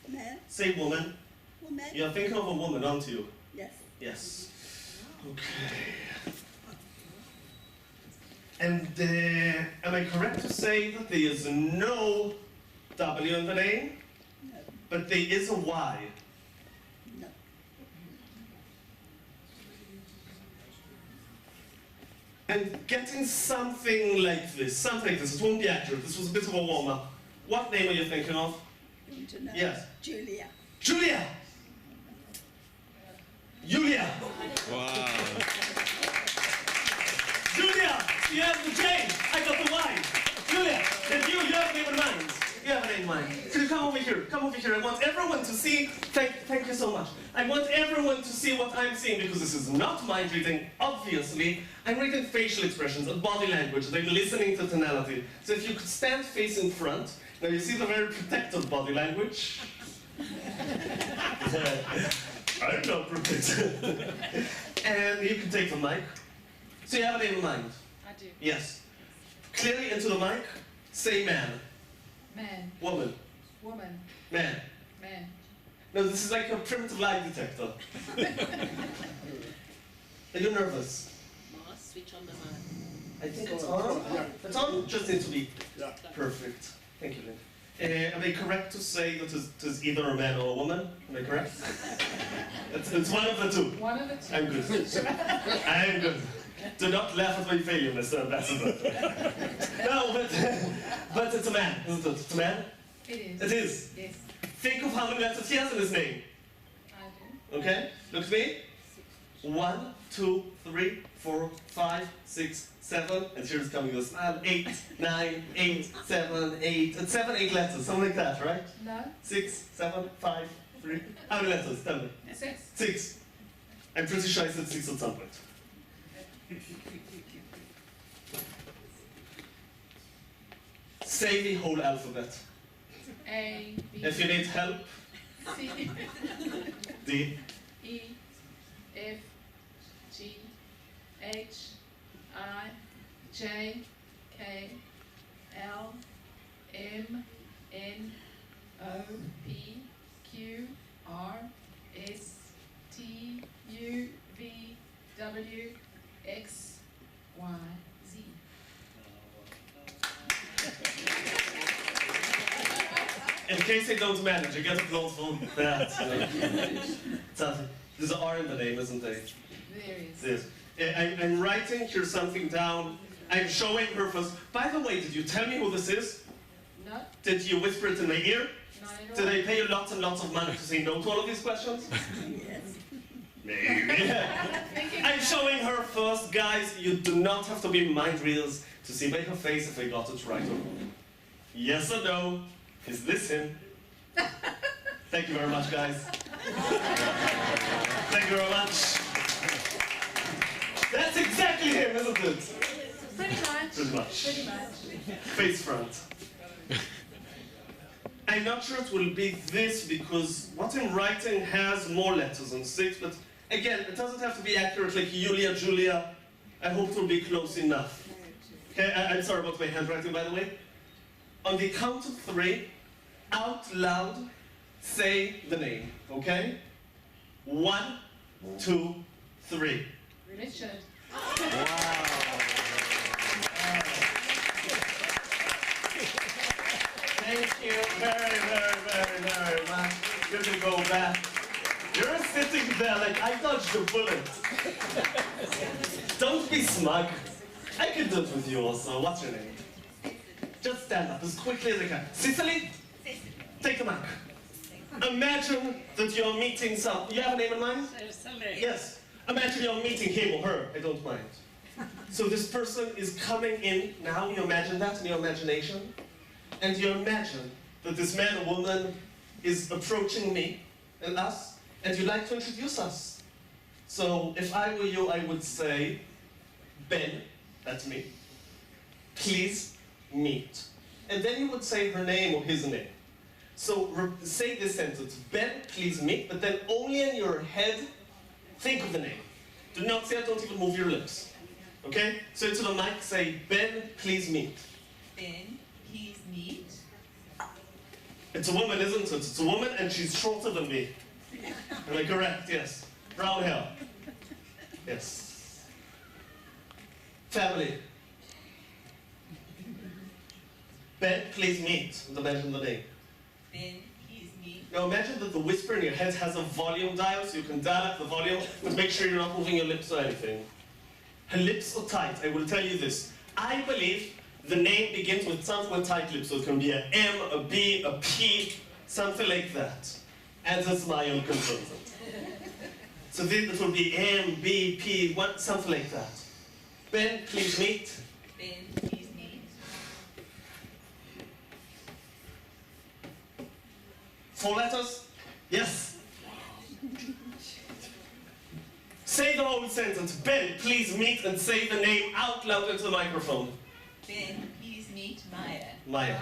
Speaker 2: Man.
Speaker 10: Say woman.
Speaker 2: Woman.
Speaker 10: You're thinking of a woman, aren't you?
Speaker 2: Yes.
Speaker 10: Yes. Okay. And am I correct to say that there is no W in the name,
Speaker 2: No.
Speaker 10: but there is a Y?
Speaker 2: No.
Speaker 10: And getting something like this, it won't be accurate. This was a bit of a warm-up. What name are you thinking of?
Speaker 2: You want to know?
Speaker 10: Yes.
Speaker 2: Julia.
Speaker 10: Julia! Julia!
Speaker 1: Wow.
Speaker 10: Julia! You have the J! I got the Y! Julia! And you have a name in mind. You have a name in mind. Could you come over here? Come over here. I want everyone to see. Thank you so much. I want everyone to see what I'm seeing because this is not mind reading, obviously. I'm reading facial expressions and body language. I'm listening to tonality. So if you could stand facing front. Now you see the very protected body language. I'm not protected. And you can take the mic. So you have a name in mind?
Speaker 7: I do.
Speaker 10: Yes. Clearly into the mic, say man.
Speaker 7: Man.
Speaker 10: Woman.
Speaker 7: Woman.
Speaker 10: Man.
Speaker 7: Man.
Speaker 10: No, this is like a primitive lie detector. Are you nervous?
Speaker 2: Must switch on the mic.
Speaker 10: I think it's on.
Speaker 8: Yeah.
Speaker 10: It's on? Just need to be
Speaker 8: Yeah.
Speaker 10: perfect. Thank you, Lynn. Am I correct to say that it's either a man or a woman? Am I correct? It's one of the two.
Speaker 7: One of the two.
Speaker 10: I'm good. I'm good. Do not laugh at my failure, Mr. Ambassador. No, but it's a man, isn't it? It's a man?
Speaker 7: It is.
Speaker 10: It is.
Speaker 7: Yes.
Speaker 10: Think of how many letters he has in his name.
Speaker 7: I do.
Speaker 10: Okay? Look at me. 1, 2, 3, 4, 5, 6, 7. And here's coming the smile. 8, 9, 8, 7, 8. It's 7, 8 letters, something like that, right?
Speaker 7: No.
Speaker 10: 6, 7, 5, 3. How many letters? Tell me.
Speaker 7: 6.
Speaker 10: 6. I'm pretty sure I said 6 at some point. Say the whole alphabet.
Speaker 7: A, B,
Speaker 10: If you need help,
Speaker 7: C,
Speaker 10: D.
Speaker 7: E, F, G, H, I, J, K, L, M, N, O, P, Q, R, S, T, U, V, W, X, Y, Z.
Speaker 10: In case I don't manage, I get applause for that. There's an R in the name, isn't there?
Speaker 7: There is.
Speaker 10: Yes. I'm writing here something down. I'm showing her first. By the way, did you tell me who this is?
Speaker 7: No,
Speaker 10: Did you whisper it in my ear?
Speaker 7: not at all.
Speaker 10: Did I pay you lots and lots of money to say no to all of these questions?
Speaker 2: Yes.
Speaker 10: Maybe. I'm showing her first, guys. You do not have to be mind readers to see by her face if I got it right or wrong. Yes or no? Is this him? Thank you very much, guys. Thank you very much. That's exactly him, isn't it?
Speaker 7: Pretty much.
Speaker 10: Pretty much.
Speaker 7: Pretty much.
Speaker 10: Face front. I'm not sure it will be this because what I'm writing has more letters than 6, but again, it doesn't have to be accurate like Julia. I hope it will be close enough. Okay, I'm sorry about my handwriting, by the way. On the count of 3, out loud, say the name, okay? 1, 2, 3.
Speaker 9: Richard.
Speaker 10: Thank you very, very, very, very much. You can go back. You're sitting there like I dodged a bullet. Don't be smug. I can do it with you also. What's your name? Just stand up as quickly as I can. Cicely? Take the mic. Imagine that you're meeting some... You have a name in mind? Yes. Imagine you're meeting him or her. I don't mind. So this person is coming in now. You imagine that in your imagination. And you imagine that this man or woman is approaching me and us, and you'd like to introduce us. So if I were you, I would say, Ben, that's me, please meet. And then you would say her name or his name. So say this sentence, Ben, please meet, but then only in your head, think of the name. Do not say it, don't even move your lips. Okay? So to the mic, say, Ben, please meet.
Speaker 2: Ben, please meet.
Speaker 10: It's a woman, isn't it? It's a woman and she's shorter than me. Am I correct? Yes. Brown hair. Yes. Family. Ben, please meet. And imagine the name.
Speaker 2: Ben, please meet.
Speaker 10: Now imagine that the whisper in your head has a volume dial, so you can dial up the volume, but make sure you're not moving your lips or anything. Her lips are tight. I will tell you this. I believe the name begins with something with tight lips, so it can be a M, a B, a P, something like that. And that's my own consultant. So this will be M, B, P, what, something like that. Ben, please meet.
Speaker 2: Ben, please meet.
Speaker 10: 4 letters? Yes. Say the whole sentence. Ben, please meet, and say the name out loud into the microphone.
Speaker 2: Ben, please meet Maya.
Speaker 10: Maya.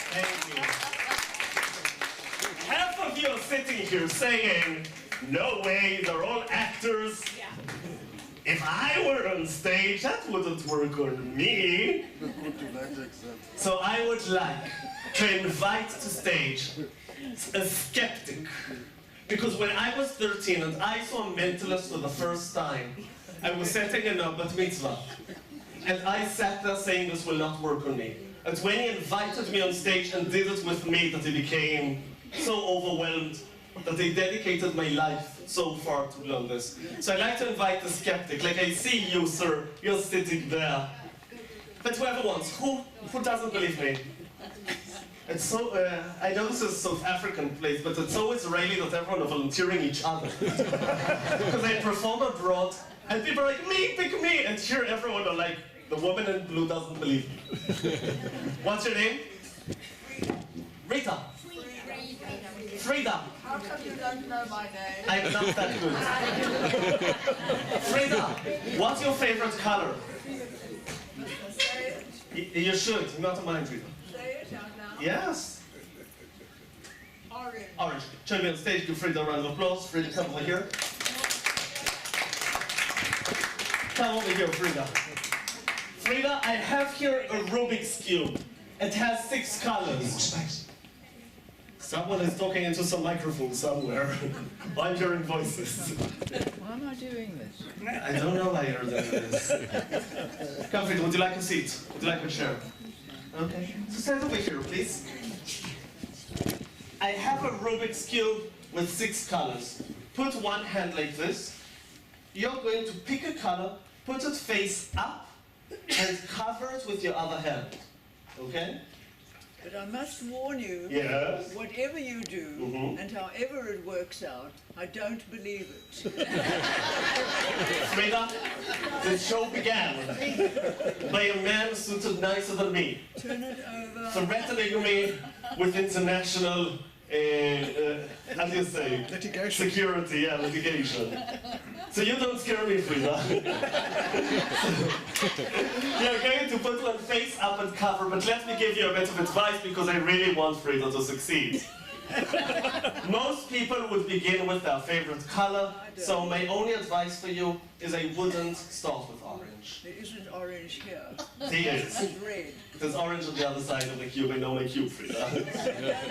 Speaker 10: Thank you. Half of you are sitting here saying, no way, they're all actors. If I were on stage, that wouldn't work on me. So I would like to invite to stage a skeptic. Because when I was 13 and I saw a mentalist for the first time, I was setting a bat mitzvah. And I sat there saying this will not work on me. It's when he invited me on stage and did it with me that he became so overwhelmed that he dedicated my life so far to learn this. So I'd like to invite the skeptic. Like I see you, sir, you're sitting there. But whoever wants, who doesn't believe me? It's so, I know this is a South African place, but it's so Israeli that everyone are volunteering each other. Because I perform abroad, and people are like, me, pick me! And here everyone are like, the woman in blue doesn't believe me. What's your name? Rita. Frida.
Speaker 2: How come you don't know my name?
Speaker 10: I'm not that good. Frida, what's your favorite color? You should, not mind, Frida.
Speaker 2: Say it out loud.
Speaker 10: Yes.
Speaker 2: Orange.
Speaker 10: Orange. Join me on stage, give Frida a round of applause. Frida, come over here. Come over here, Frida. Frida, I have here a Rubik's Cube. It has 6 colors. Someone is talking into some microphone somewhere. I'm hearing voices.
Speaker 11: Why am I doing this?
Speaker 10: I don't know why you're doing this. Come, Frida, would you like a seat? Would you like a chair? Okay. So stand over here, please. I have a Rubik's Cube with 6 colors. Put one hand like this. You're going to pick a color, put it face up, and cover it with your other hand. Okay?
Speaker 11: But I must warn you,
Speaker 10: Yes?
Speaker 11: whatever you do, and however it works out, I don't believe it.
Speaker 10: Frida, the show began by a man suited nicer than me,
Speaker 11: Turn it over.
Speaker 10: threatening me with international, how do you say?
Speaker 3: Litigation.
Speaker 10: Security, yeah, litigation. So you don't scare me, Frida. You're going to put one face up and cover, but let me give you a bit of advice because I really want Frida to succeed. Most people would begin with their favorite color, so my only advice for you is I wouldn't start with orange.
Speaker 11: There isn't orange here.
Speaker 10: There is.
Speaker 11: It's red.
Speaker 10: There's orange on the other side of the cube. I know my cube, Frida.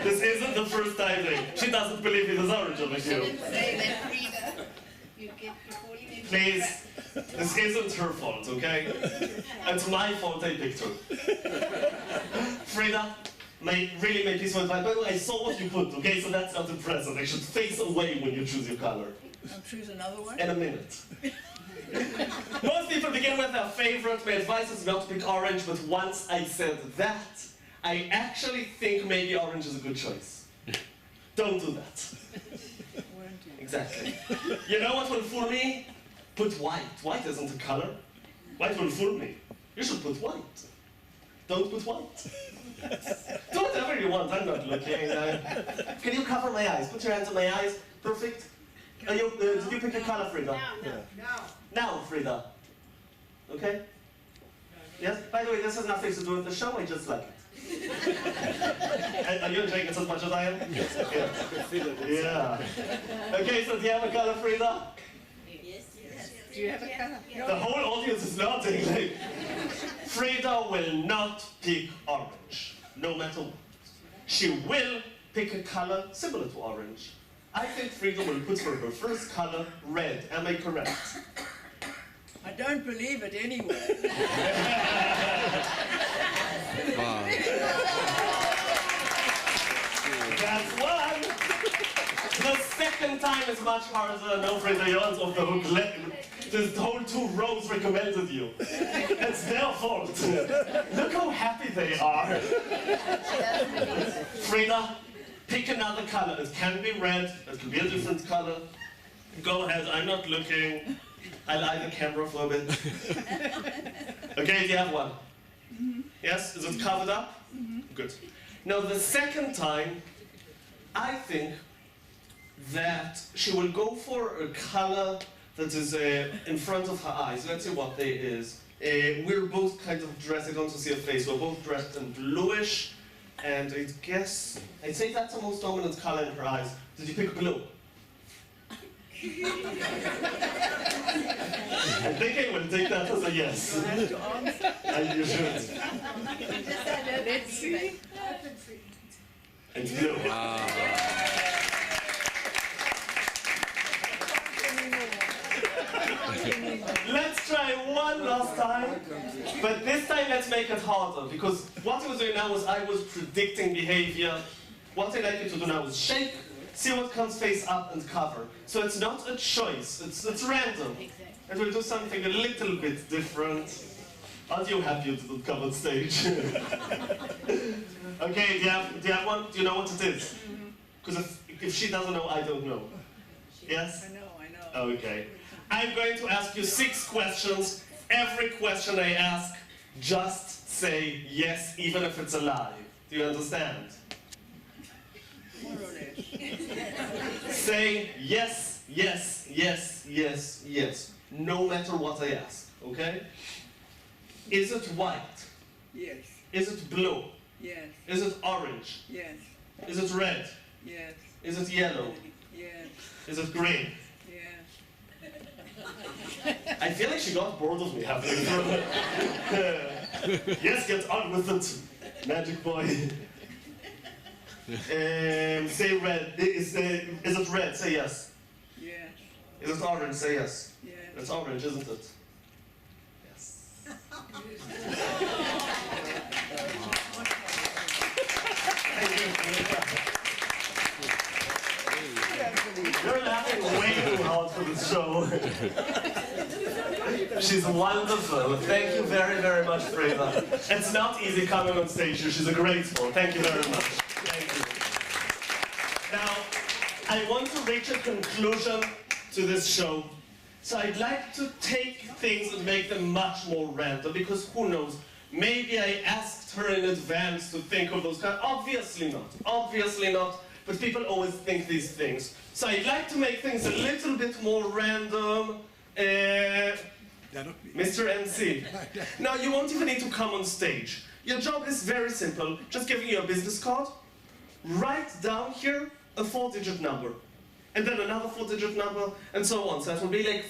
Speaker 10: This isn't the first time she doesn't believe there's orange on the cube.
Speaker 2: Say that, Frida. You get before you into
Speaker 10: Please, this isn't her fault, okay? It's my fault I picked her. Frida, really my piece of advice. By the way, I saw what you put, okay? So that's not impressive. I should face away when you choose your color.
Speaker 11: I'll choose another one.
Speaker 10: In a minute. Most people begin with their favorite. My advice is not to pick orange, but once I said that, I actually think maybe orange is a good choice. Don't do that. Exactly. You know what will fool me? Put white. White isn't a color. White will fool me. You should put white. Don't put white. Do whatever you want. I'm not looking. Can you cover my eyes? Put your hands on my eyes. Perfect. Did you pick a color, Frida?
Speaker 2: No.
Speaker 10: Now, Frida. Okay? Yes? By the way, this has nothing to do with the show. I just like it. Are you enjoying it as much as I am? Yes. Yeah. Okay, so do you have a color, Frida?
Speaker 2: Yes. Do you have a color?
Speaker 10: The whole audience is nodding. Like, Frida will not pick orange, no matter what. She will pick a color similar to orange. I think Frida will put for her first color red. Am I correct?
Speaker 11: I don't believe it anyway.
Speaker 1: Wow.
Speaker 10: That's one. The second time is much harder. No, Frida, you're off the hook. This whole 2 rows recommended you. It's their fault. Look how happy they are. Frida, pick another color. It can be red. It can be a different color. Go ahead. I'm not looking. I'll eye the camera for a bit. Okay, do you have one? Yes? Is it covered up? Good. Now, the second time, I think that she will go for a color that is in front of her eyes. Let's see what they is. We're both kind of dressed, I don't want to see her face, we're both dressed in bluish, and I guess, I'd say that's the most dominant color in her eyes. Did you pick blue? I think I will take that as a yes.
Speaker 11: I have to answer.
Speaker 10: And you should.
Speaker 11: Let's see.
Speaker 10: It's blue.
Speaker 1: Wow.
Speaker 10: Let's try one last time, but this time let's make it harder, because what I was doing now was I was predicting behavior. What I'd like you to do now is shake, see what comes face up and cover. So it's not a choice, it's random. And we'll do something a little bit different. Aren't you happy you didn't come on stage? Okay, do you have one? Do you know what it is? Because if she doesn't know, I don't know. Yes?
Speaker 11: I know.
Speaker 10: Okay. I'm going to ask you 6 questions. Every question I ask, just say yes, even if it's a lie. Do you understand?
Speaker 11: More or less.
Speaker 10: Say yes, yes, yes, yes, yes, no matter what I ask, okay? Is it white?
Speaker 11: Yes.
Speaker 10: Is it blue?
Speaker 11: Yes.
Speaker 10: Is it orange?
Speaker 11: Yes.
Speaker 10: Is it red?
Speaker 11: Yes.
Speaker 10: Is it yellow?
Speaker 11: Yes.
Speaker 10: Is it green?
Speaker 11: Yes.
Speaker 10: I feel like she got bored of me halfway through. Yes, get on with it, magic boy. Say red. Is it red? Say yes.
Speaker 11: Yes.
Speaker 10: Is it orange? Say yes.
Speaker 11: Yes.
Speaker 10: It's orange, isn't it? Yes. Thank you. You're laughing way too hard for this show. She's wonderful. Thank you very, very much, Frida. It's not easy coming on stage here. She's a great sport. Thank you very much. Thank you. Now, I want to reach a conclusion to this show. So I'd like to take things and make them much more random, because who knows, maybe I asked her in advance to think of those kinds. Obviously not, but people always think these things. So I'd like to make things a little bit more random. Mr. MC. Now, you won't even need to come on stage. Your job is very simple, just giving you a business card, write down here a 4-digit number, and then another 4-digit number, and so on. So it will be like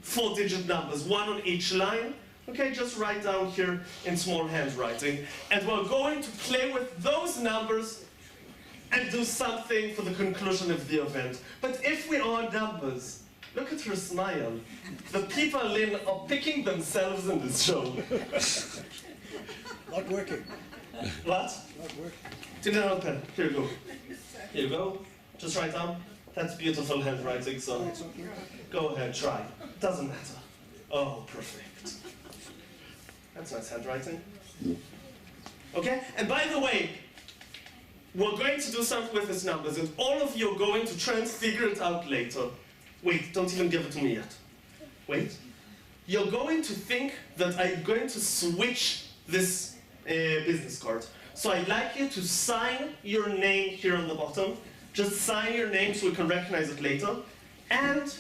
Speaker 10: 4-digit numbers, one on each line. Okay, just write down here in small handwriting. And we're going to play with those numbers and do something for the conclusion of the event. But if we are numbers, look at her smile. The people in are picking themselves in this show.
Speaker 5: Not working.
Speaker 10: What?
Speaker 5: Not working.
Speaker 10: Didn't have a pen. Here you go. Here you go. Just write down. That's beautiful handwriting, so go ahead, try. Doesn't matter. Oh, perfect. That's nice handwriting. Okay? And by the way, we're going to do something with these numbers, and all of you are going to try and figure it out later. Wait, don't even give it to me yet. Wait. You're going to think that I'm going to switch this business card. So I'd like you to sign your name here on the bottom. Just sign your name so we can recognize it later. And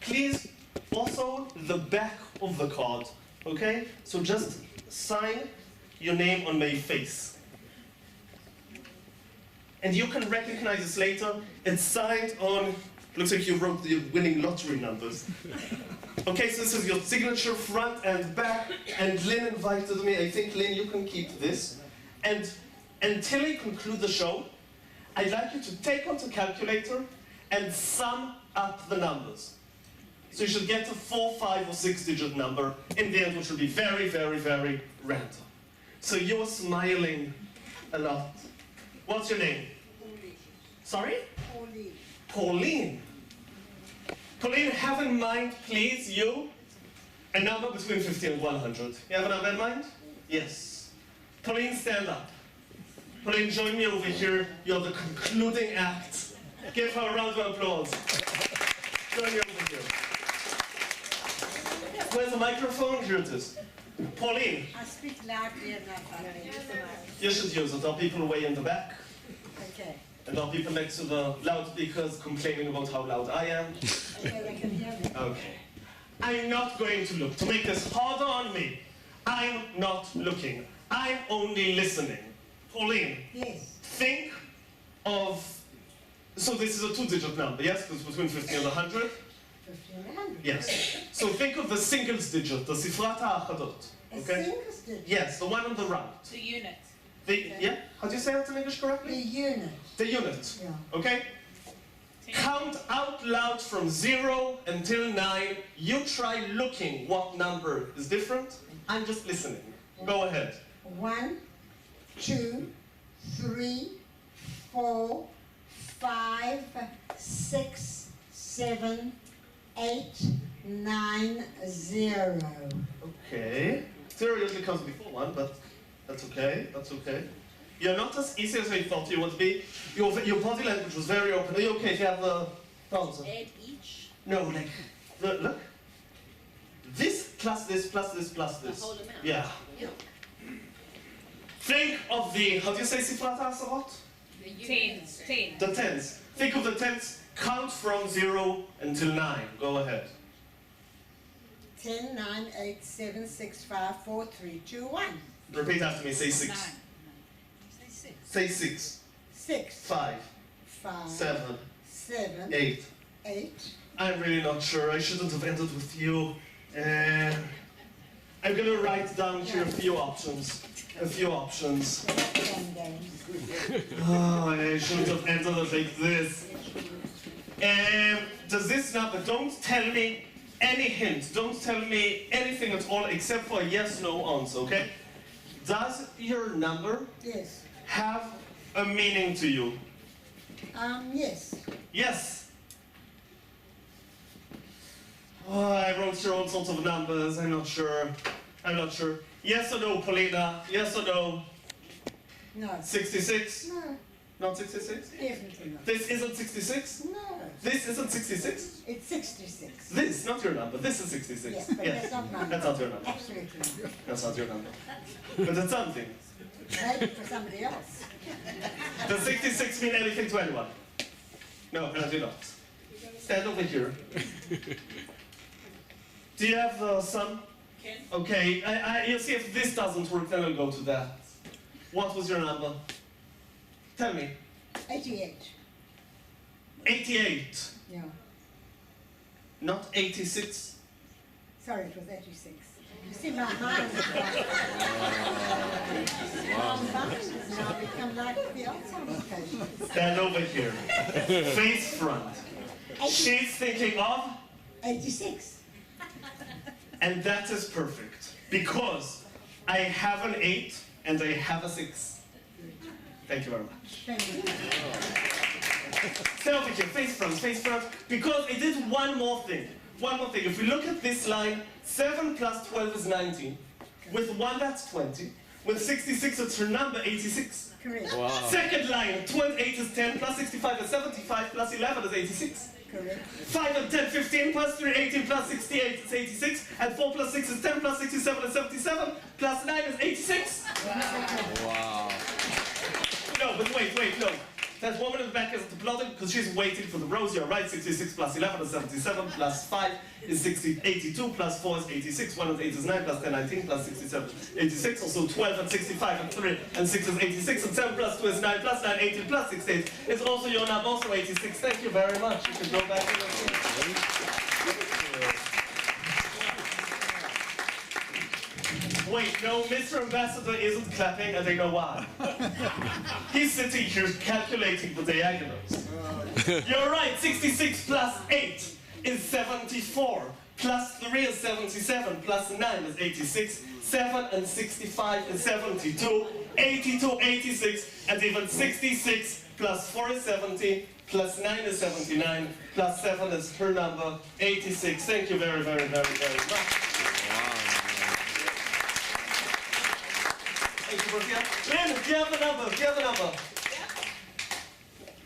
Speaker 10: please, also the back of the card. Okay? So just sign your name on my face. And you can recognize this later. It's signed on, looks like you wrote the winning lottery numbers. Okay, so this is your signature front and back. And Lynn invited me. I think, Lynn, you can keep this. And until I conclude the show, I'd like you to take out a calculator and sum up the numbers. So you should get a 4, 5, or 6-digit number in the end, which will be very, very, very random. So you're smiling a lot. What's your name?
Speaker 11: Pauline.
Speaker 10: Sorry?
Speaker 11: Pauline.
Speaker 10: Pauline. Pauline, have in mind, please, you, a number between 50 and 100. You have a number in mind? Yes. Pauline, stand up. Pauline, join me over here. You're the concluding act. Give her a round of applause. Join me over here. Where's the microphone? Here it is. Pauline.
Speaker 11: I speak loudly enough, I think.
Speaker 10: You should use it. There are people way in the back.
Speaker 11: Okay.
Speaker 10: And there are people next to the loudspeakers complaining about how loud I am.
Speaker 11: Okay, they can hear me.
Speaker 10: Okay. I'm not going to look. To make this harder on me, I'm not looking. I'm only listening. Pauline.
Speaker 11: Yes.
Speaker 10: Think of... So this is a 2-digit number, yes? Because between 50 and 100?
Speaker 11: 50 and 100.
Speaker 10: Yes. So think of the singles digit, the sifrat ha'achadot.
Speaker 11: A
Speaker 10: Okay?
Speaker 11: singles digit?
Speaker 10: Yes, the one on the right.
Speaker 7: The unit.
Speaker 10: Yeah? How do you say that in English
Speaker 11: The
Speaker 10: correctly?
Speaker 11: unit.
Speaker 10: The unit.
Speaker 11: Yeah.
Speaker 10: Okay? Count out loud from 0 until 9. You try looking what number is different. I'm just listening. Go ahead.
Speaker 11: 1, 2, 3, 4, 5, 6, 7, 8, 9, 0.
Speaker 10: Okay. 0 usually comes before 1, but that's okay. That's okay. You're not as easy as I thought you would be. Your body language was very open. Are you okay if you have the answer?
Speaker 7: 8 each.
Speaker 10: No, like, look. This plus this plus this plus this.
Speaker 7: The whole amount.
Speaker 10: Yeah.
Speaker 7: Yeah.
Speaker 10: Think of the, how do you say sifrat ha'asarot?
Speaker 7: Tens.
Speaker 10: The tens. Think of the tens. Count from 0 until 9. Go ahead.
Speaker 11: 10, 9, 8, 7, 6, 5, 4, 3, 2, 1.
Speaker 10: Repeat after me. Say 6.
Speaker 7: 9. Say 6.
Speaker 10: Say 6.
Speaker 11: 6,
Speaker 10: 5.
Speaker 11: 5,
Speaker 10: 7.
Speaker 11: 7,
Speaker 10: 8.
Speaker 11: 8.
Speaker 10: I'm really not sure. I shouldn't have ended with you. I'm gonna write down here a few options. A few options. Oh, I shouldn't have ended it like this. Does this number, don't tell me any hint. Don't tell me anything at all except for a yes/no answer, okay? Does your number
Speaker 11: Yes.
Speaker 10: have a meaning to you?
Speaker 11: Yes.
Speaker 10: Yes. Oh, I wrote here all sorts of numbers. I'm not sure. I'm not sure. Yes or no, Paulina? Yes or no?
Speaker 11: No.
Speaker 10: 66?
Speaker 11: No.
Speaker 10: Not 66?
Speaker 11: Definitely not.
Speaker 10: This isn't 66?
Speaker 11: No.
Speaker 10: This isn't 66?
Speaker 11: It's 66.
Speaker 10: This, not your number. This is 66.
Speaker 11: Yes, but that's not my number.
Speaker 10: That's not your number.
Speaker 11: Absolutely not.
Speaker 10: That's not your number. But it's something.
Speaker 11: Maybe for somebody else.
Speaker 10: Does 66 mean anything to anyone? No, apparently not. Stand over here. Do you have the sum? Okay, you see if this doesn't work, then I'll go to that. What was your number? Tell me.
Speaker 11: 88.
Speaker 10: 88.
Speaker 11: Yeah.
Speaker 10: Not 86.
Speaker 11: Sorry, it was 86. You see, my mind is my mind has now become like the Alzheimer's patient.
Speaker 10: Stand over here. Face front. She's thinking of?
Speaker 11: 86.
Speaker 10: And that is perfect. Because I have an 8 and I have a 6. Thank you very much.
Speaker 11: Thank you.
Speaker 10: Stand over here, face front, because I did one more thing. One more thing. If we look at this line, 7 plus 12 is 19. With 1, that's 20. With 66, it's her number, 86.
Speaker 11: Correct.
Speaker 1: Wow.
Speaker 10: Second line, 28 is 10, plus 65 is 75, plus 11 is 86.
Speaker 11: Correct.
Speaker 10: 5 and 10, 15, plus 3, 18, plus 68 is 86. And 4 plus 6 is 10, plus 67 is 77, plus 9 is 86.
Speaker 1: Wow.
Speaker 10: No, but wait, no. That woman in the back is applauding because she's waiting for the rows. You're right, 66 plus 11 is 77, plus 5 is 82, plus 4 is 86, 1 and 8 is 9, plus 10, 19, plus 67, 86, also 12 and 65, and 3 and 6 is 86, and 7 plus 2 is 9, plus 9, 18, plus 68 is also your number, also 86. Thank you very much. You can go back to the seat. Wait, no, Mr. Ambassador isn't clapping, and I know why. He's sitting here calculating the diagonals. You're right, 66 plus 8 is 74, plus 3 is 77, plus 9 is 86, 7 and 65 is 72, 82, 86, and even 66 plus 4 is 70, plus 9 is 79, plus 7 is her number, 86. Thank you very, very, very, very much. Lynn, do you have a number? Do you have a number?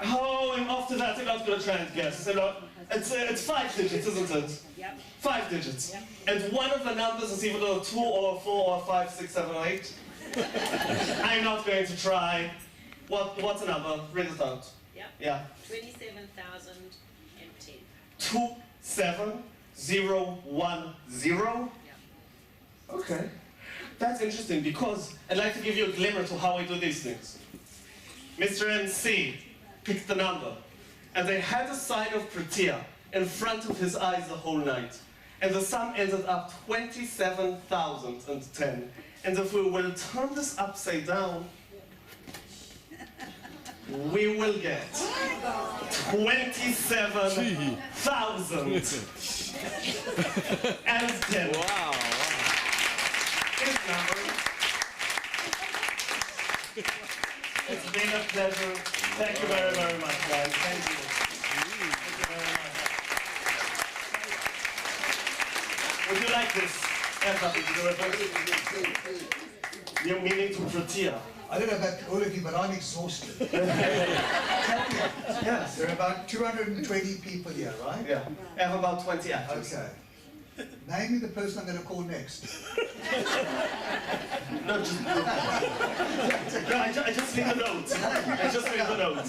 Speaker 10: Oh, and after that, I'm not going to try and guess. It's 5 digits, isn't it?
Speaker 2: Yep.
Speaker 10: 5 digits.
Speaker 2: Yep.
Speaker 10: And one of the numbers is either 2 or 4 or 5, 6, 7 or 8. I'm not going to try. What's the number? Read it out.
Speaker 2: Yep.
Speaker 10: Yeah.
Speaker 2: 27,010.
Speaker 10: 27010. Okay. That's interesting because I'd like to give you a glimmer to how I do these things. Mr. MC picked the number, and they had a sign of Protea in front of his eyes the whole night. And the sum ended up 27,010. And if we will turn this upside down, we will get 27,010.
Speaker 1: Wow.
Speaker 10: His number. It's been a pleasure. Thank you very, very much, guys. Thank you. Thank you very much. Would you like this? You're meaning to Protea.
Speaker 5: I don't know about all of you, but I'm exhausted.
Speaker 10: Yes.
Speaker 5: There are about 220 people here, right?
Speaker 10: Yeah. I have about 20 actors.
Speaker 5: Okay. Name me the person I'm going to call next.
Speaker 10: No, I just leave a note. I just leave a note.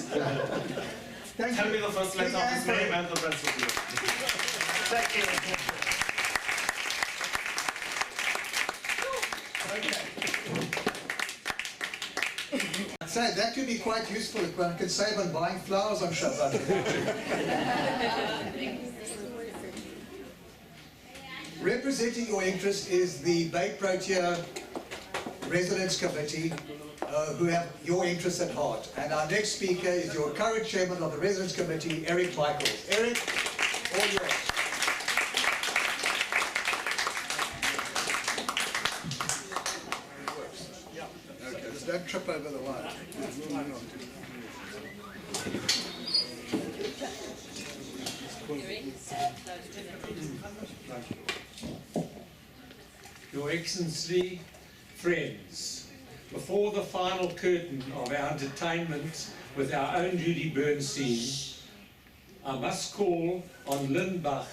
Speaker 10: Tell me the first letter of his name and the rest of you. Thank you.
Speaker 5: So that could be quite useful if one could save on buying flowers on Shabbat. Representing your interest is the Bay Protea Residence Committee, who have your interests at heart. And our next speaker is your current chairman of the Residence Committee, Eric Michaels. Eric, all yours.
Speaker 8: Okay, just don't trip over the line.
Speaker 12: Your Excellency, friends, before the final curtain of our entertainment with our own Judy Bernstein, I must call on Lynn Bach,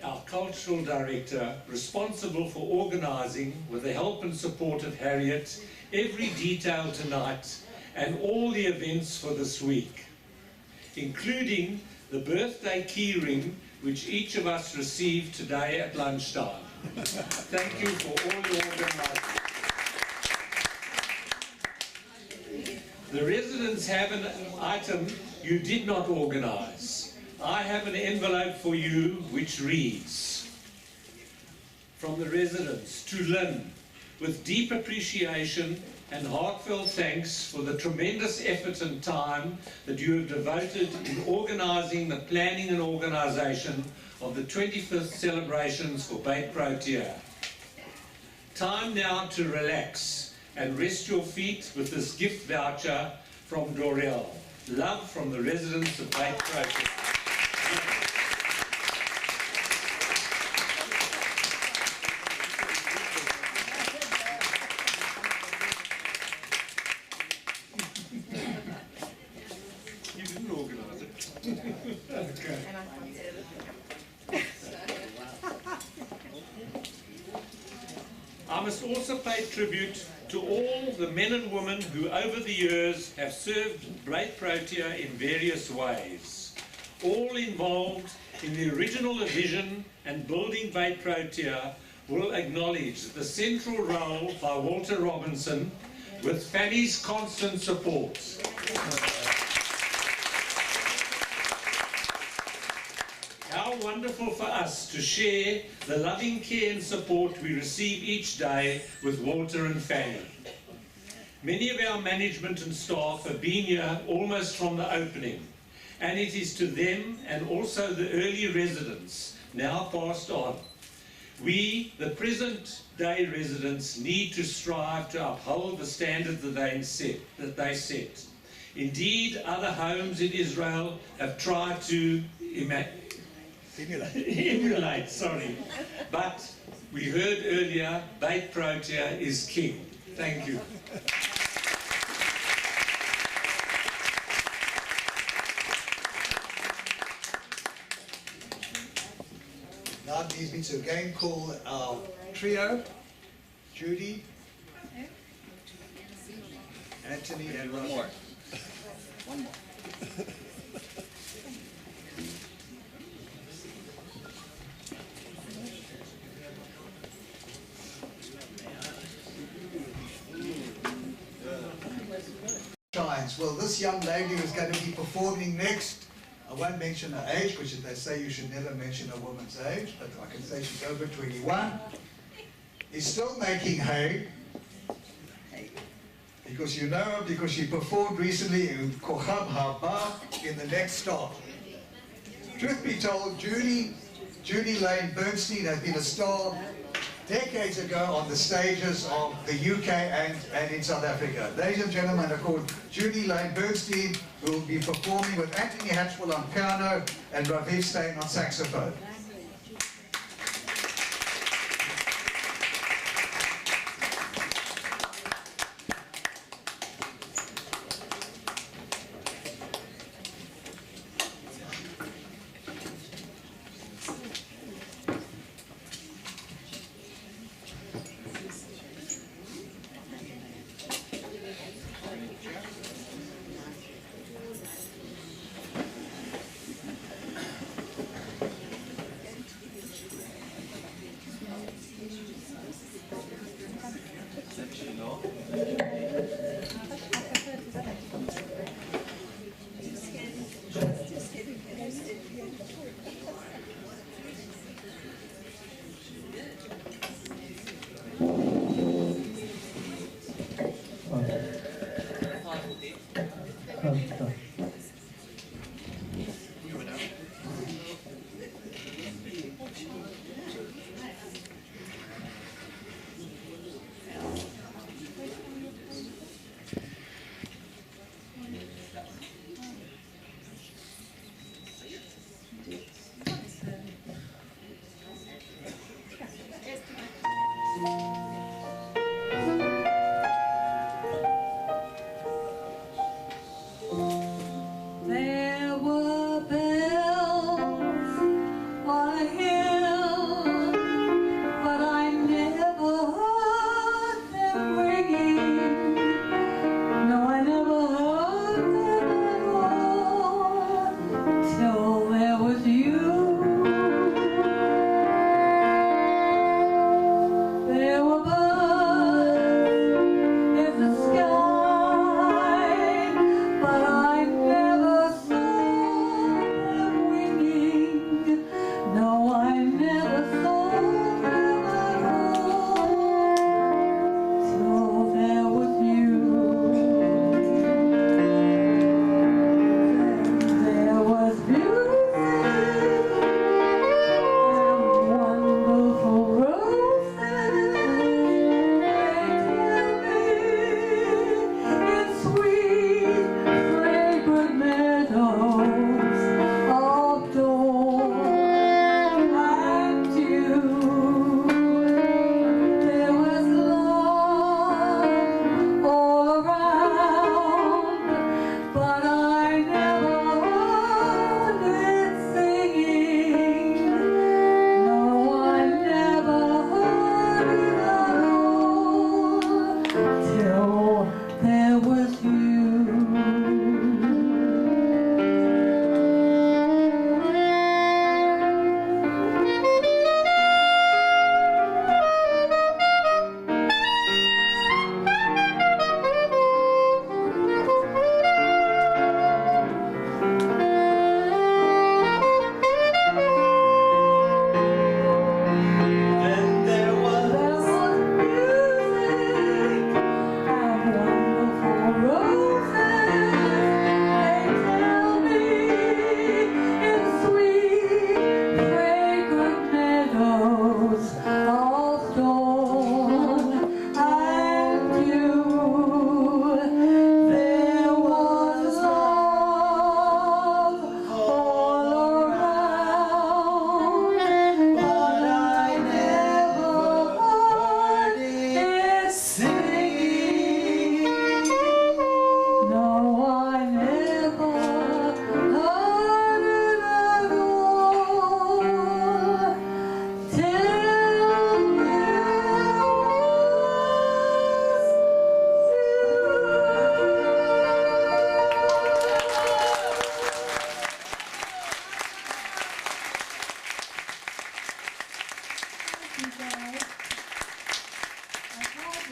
Speaker 12: our cultural director, responsible for organising, with the help and support of Harriet, every detail tonight and all the events for this week, including the birthday key ring which each of us received today at lunchtime. Thank you for all your organising. The residents have an item you did not organise. I have an envelope for you which reads, from the residents to Lynn, with deep appreciation and heartfelt thanks for the tremendous effort and time that you have devoted in organising the planning and organisation of the 25th celebrations for Beth Protea. Time now to relax and rest your feet with this gift voucher from Dorel. Love from the residents of Beth Protea.
Speaker 3: You didn't organise it.
Speaker 12: Okay. I must also pay tribute to all the men and women who over the years have served Beth Protea in various ways, all involved in the original vision and building Beth Protea will acknowledge the central role by Walter Robinson with Fanny's constant support. How wonderful for us to share the loving care and support we receive each day with Walter and Fanny. Many of our management and staff have been here almost from the opening, and it is to them and also the early residents now passed on. We, the present day residents, need to strive to uphold the standard that they set. Indeed, other homes in Israel have tried to emulate, sorry. But we heard earlier, Beth Protea is king. Thank you.
Speaker 5: Now it needs me to again call our trio, Judy, Anthony, and one more. One more. Well, this young lady is going to be performing next. I won't mention her age because they say you should never mention a woman's age, but I can say she's over 21. Is still making hay because you know her because she performed recently in Kochab Haba in the next stop. Truth be told, Judy Lane Bernstein has been a star decades ago on the stages of the UK and in South Africa. Ladies and gentlemen, are called Judy Lane Bernstein, who will be performing with Anthony Hatchwell on piano and Raviv Stein on saxophone.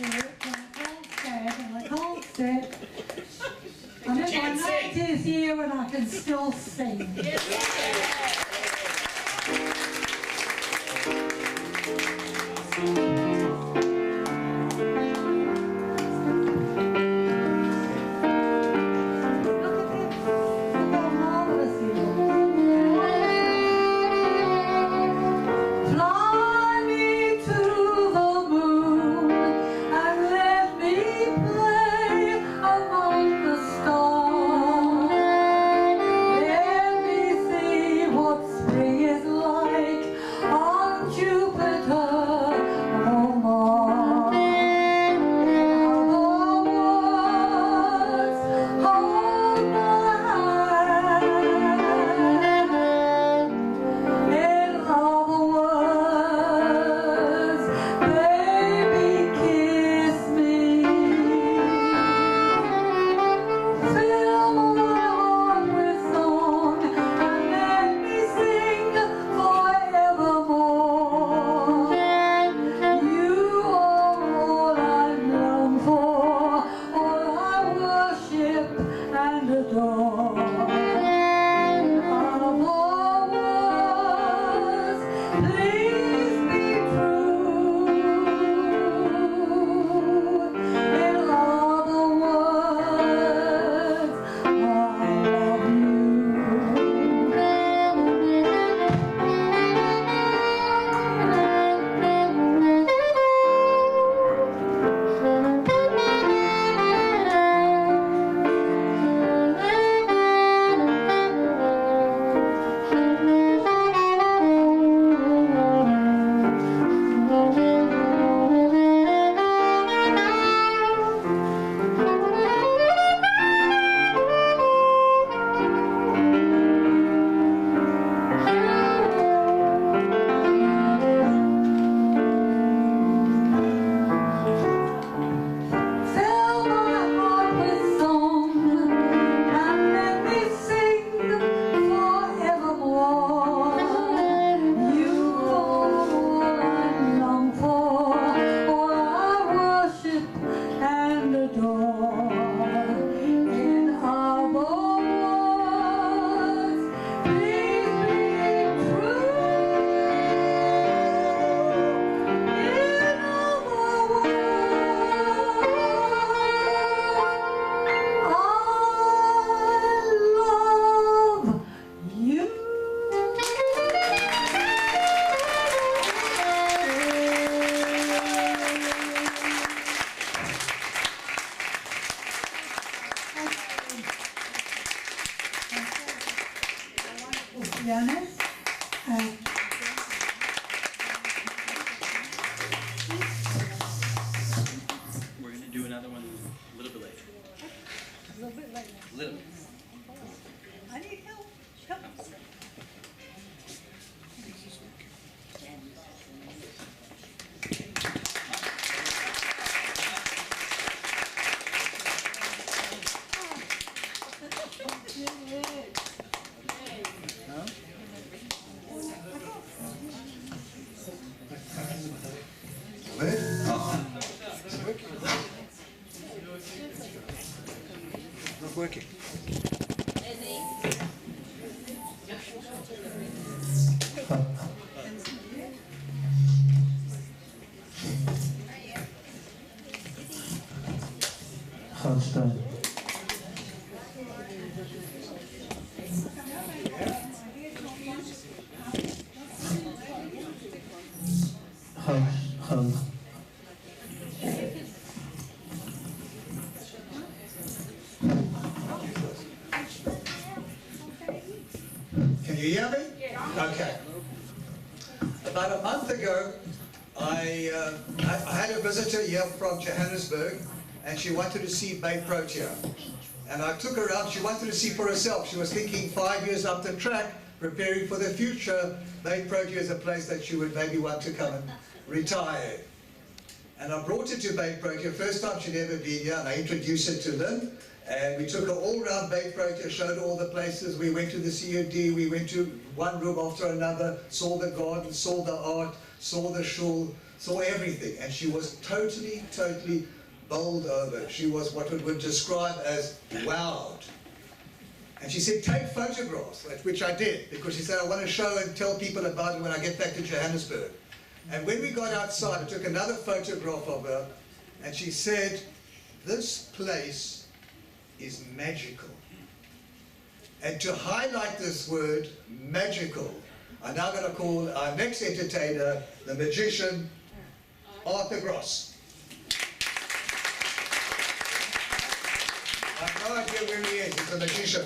Speaker 13: work and I can't stand and I can't sit. And
Speaker 10: She
Speaker 13: if
Speaker 10: can
Speaker 13: my mate
Speaker 10: sing.
Speaker 13: is here and I can still sing. Fly me to the moon and let me play among the stars. Let me see what spring is like on Jupiter or Mars. In other words, hold my hand. In other words, baby, kiss me. Fill my heart with song and let me sing forevermore. You are all I long for, all I worship and adore. Please be true. In other words, I love Fill my heart with song and let me sing forevermore. You are all I long for, all I worship and adore. In other words, please be true. In other words, I love you. To be honest,
Speaker 1: We're going to do another one a little bit later.
Speaker 2: A little bit later.
Speaker 1: Little.
Speaker 2: I need help. Help.
Speaker 5: Not working.
Speaker 10: Handstand. Hand.
Speaker 5: Can you hear me? Okay. About a month ago, I had a visitor here from Johannesburg, and she wanted to see Beth Protea. And I took her out. She wanted to see for herself. She was thinking 5 years up the track, preparing for the future. Beth Protea is a place that she would maybe want to come and retire. And I brought her to Beth Protea. First time she'd ever been here, and I introduced her to Lynn. And we took her all around Beth Protea, showed her all the places. We went to the COD, we went to one room after another, saw the garden, saw the art, saw the shul, saw everything, and she was totally bowled over. She was what we would describe as wowed. And she said, take photographs, which I did, because she said, I want to show and tell people about it when I get back to Johannesburg. And when we got outside, I took another photograph of her, and she said, this place is magical. And to highlight this word, magical, I'm now going to call our next entertainer, the magician, Arthur Gross. I have no idea where he is, he's a magician.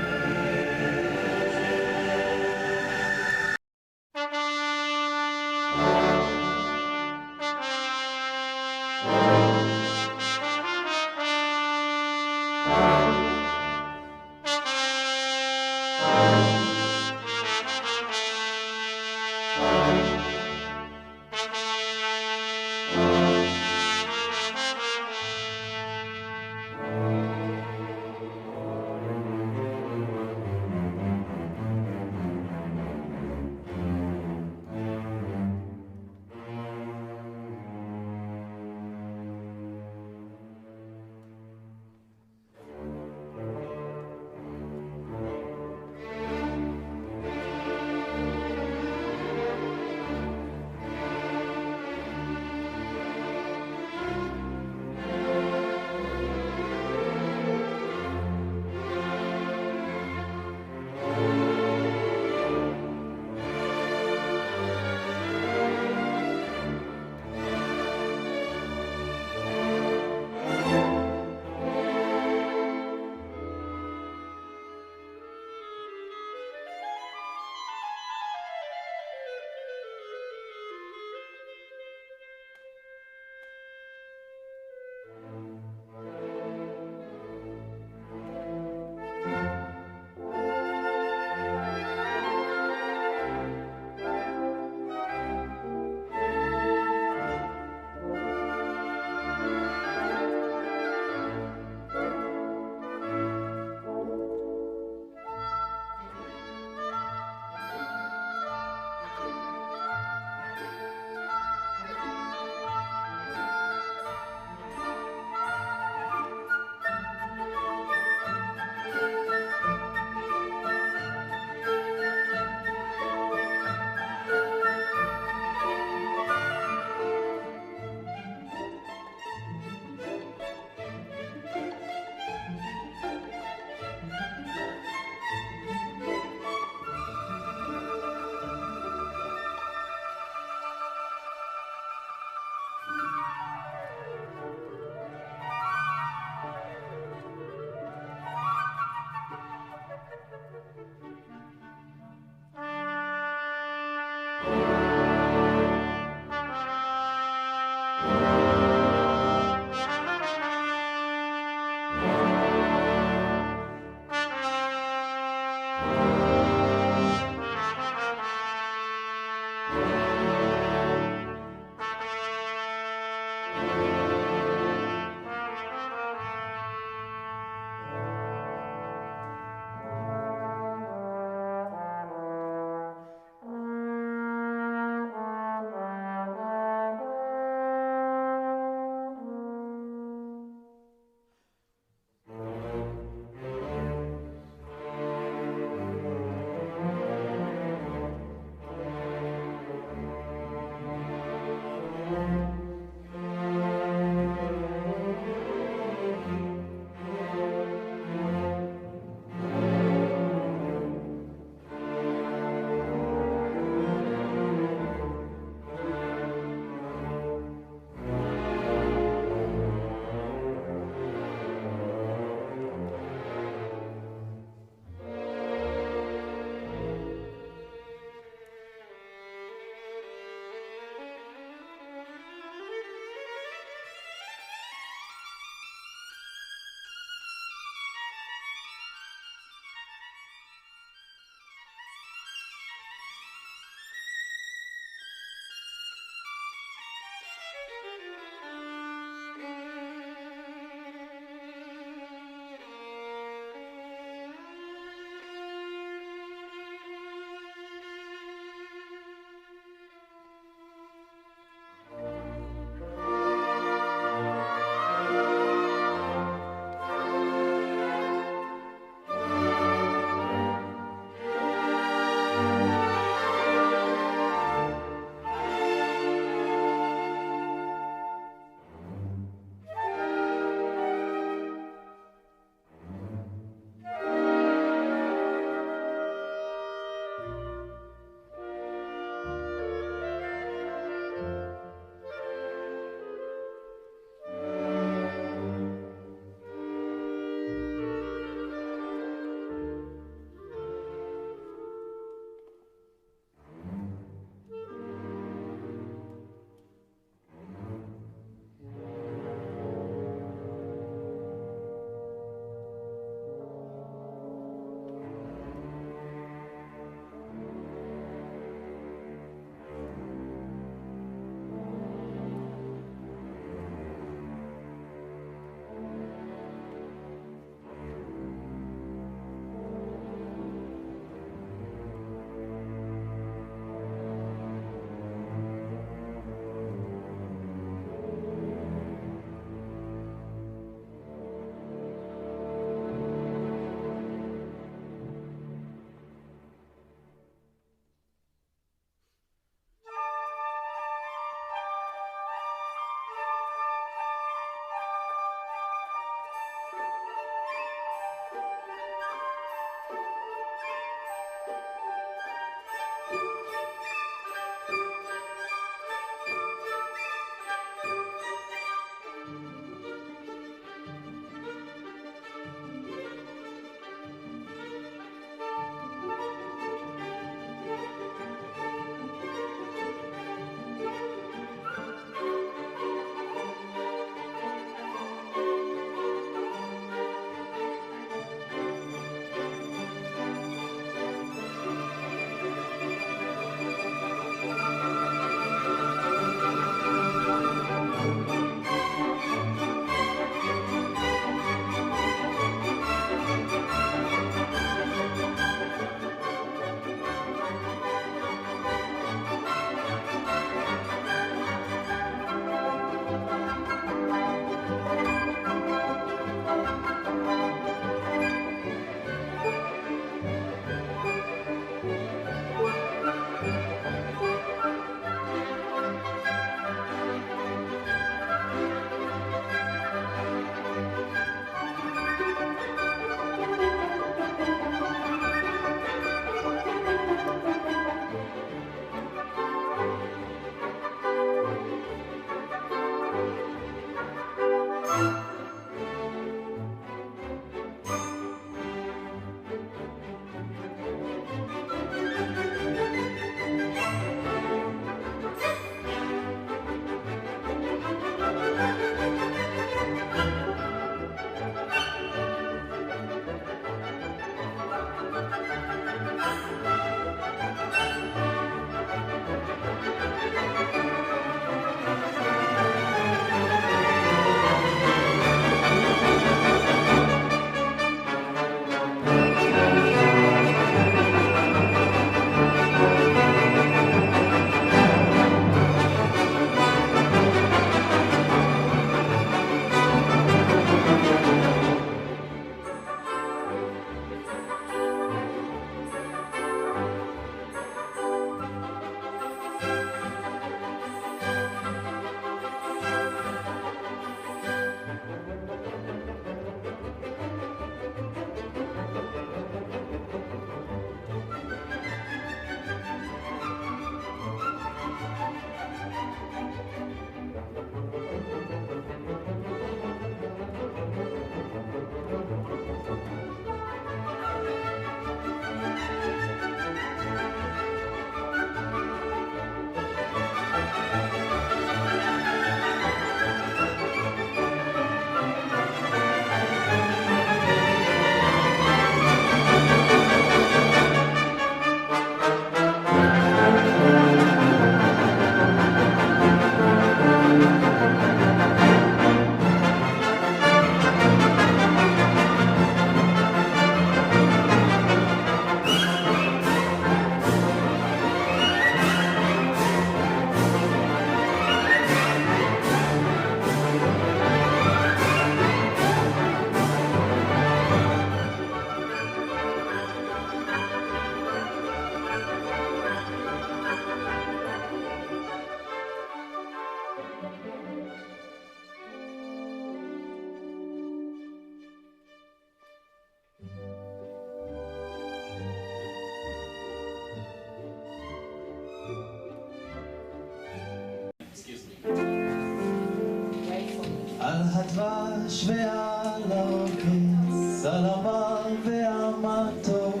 Speaker 14: ועל העוקץ, על המר והמטור,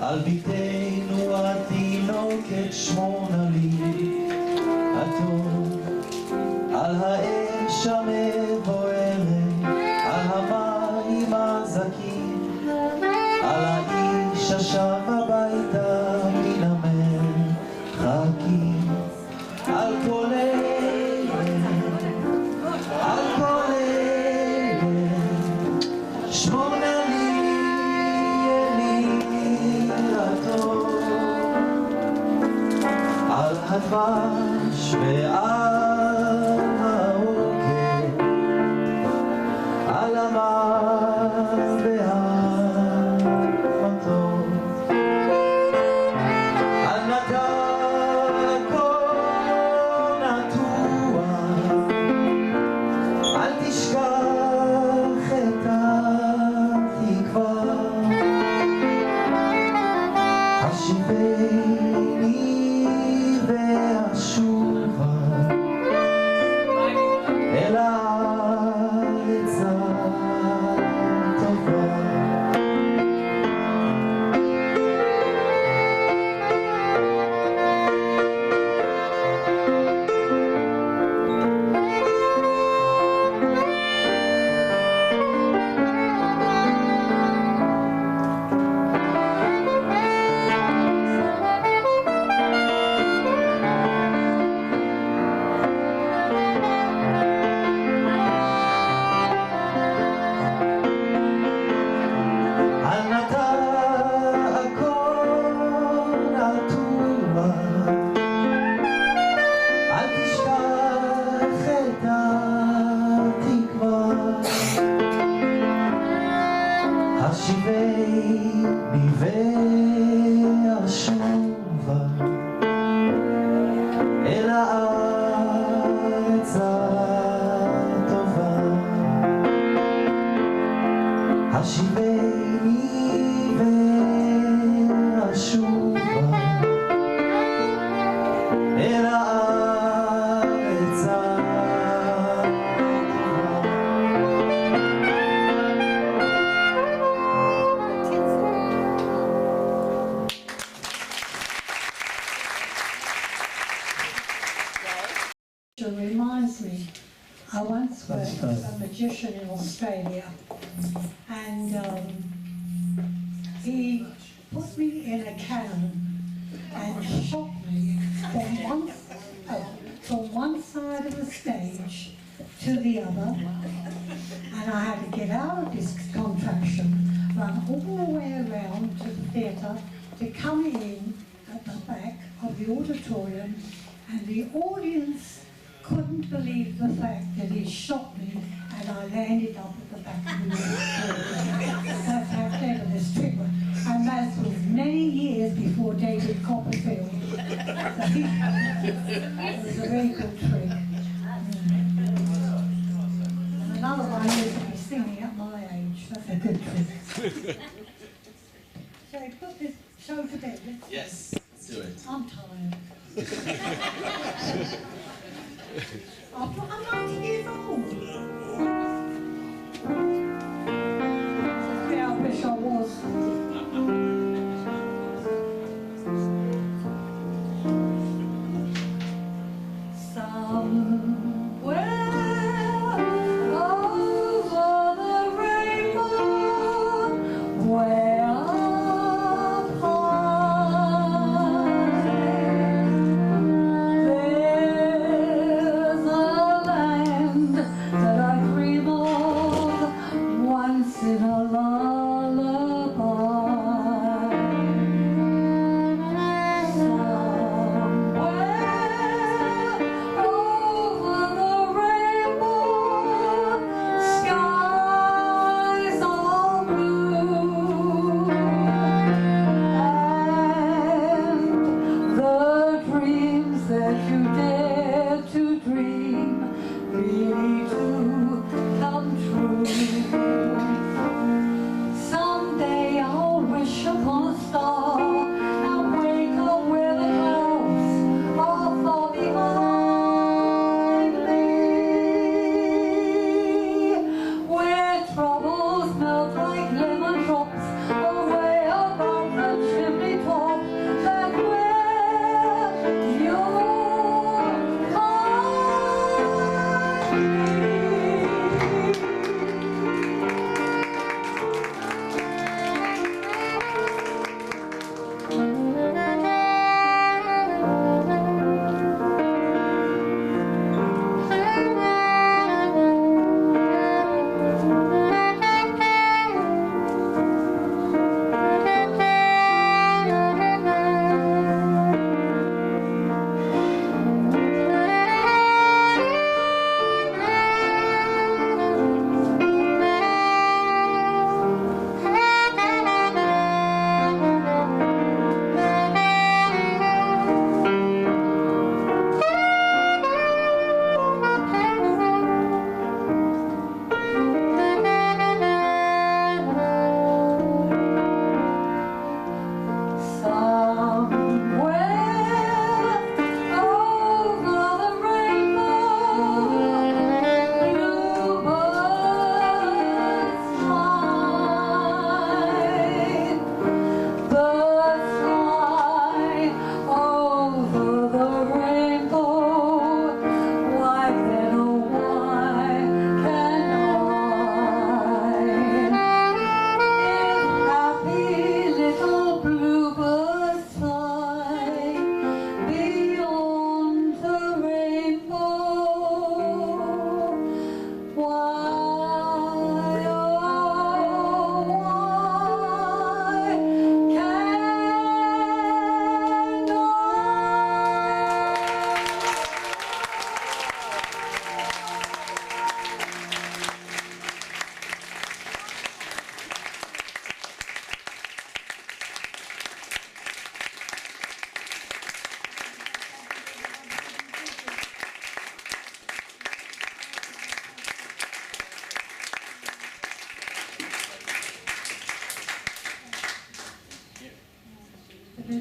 Speaker 14: על ביתנו התינוקת שמונה לי הטוב, על האש המבוערת, על המים הזכים, על האיש השב הביתה מן המרחקים, על כל אלה, על כל אלה, שמונה לי ילירתו, על הדבש ועל העוגן, על המר והמטור, על נדב הכל נטוע, אל תשכח את התקווה, השיבני והשובה אל הארץ הטובה. השיבני והשובה אל הארץ הטובה, השיבני והשובה אל הארץ
Speaker 15: reminds me, I once worked with a magician in Australia, and he put me in a cannon and shot me from one side of the stage to the other, and I had to get out of this contraption, run all the way around to the theatre to come in at the back of the auditorium, and the audience couldn't believe the fact that he shot me and I landed up at the back of the auditorium. That's how clever this trick was. And that was many years before David Copperfield. It was a very good trick. And another one is to be singing at my age. That's a good trick. Shall we put this show to bed?
Speaker 14: Yes, let's do it.
Speaker 15: I'm tired. I'm 90 years old. Yeah, I wish I was. Somewhere over the rainbow, way up high, there's a land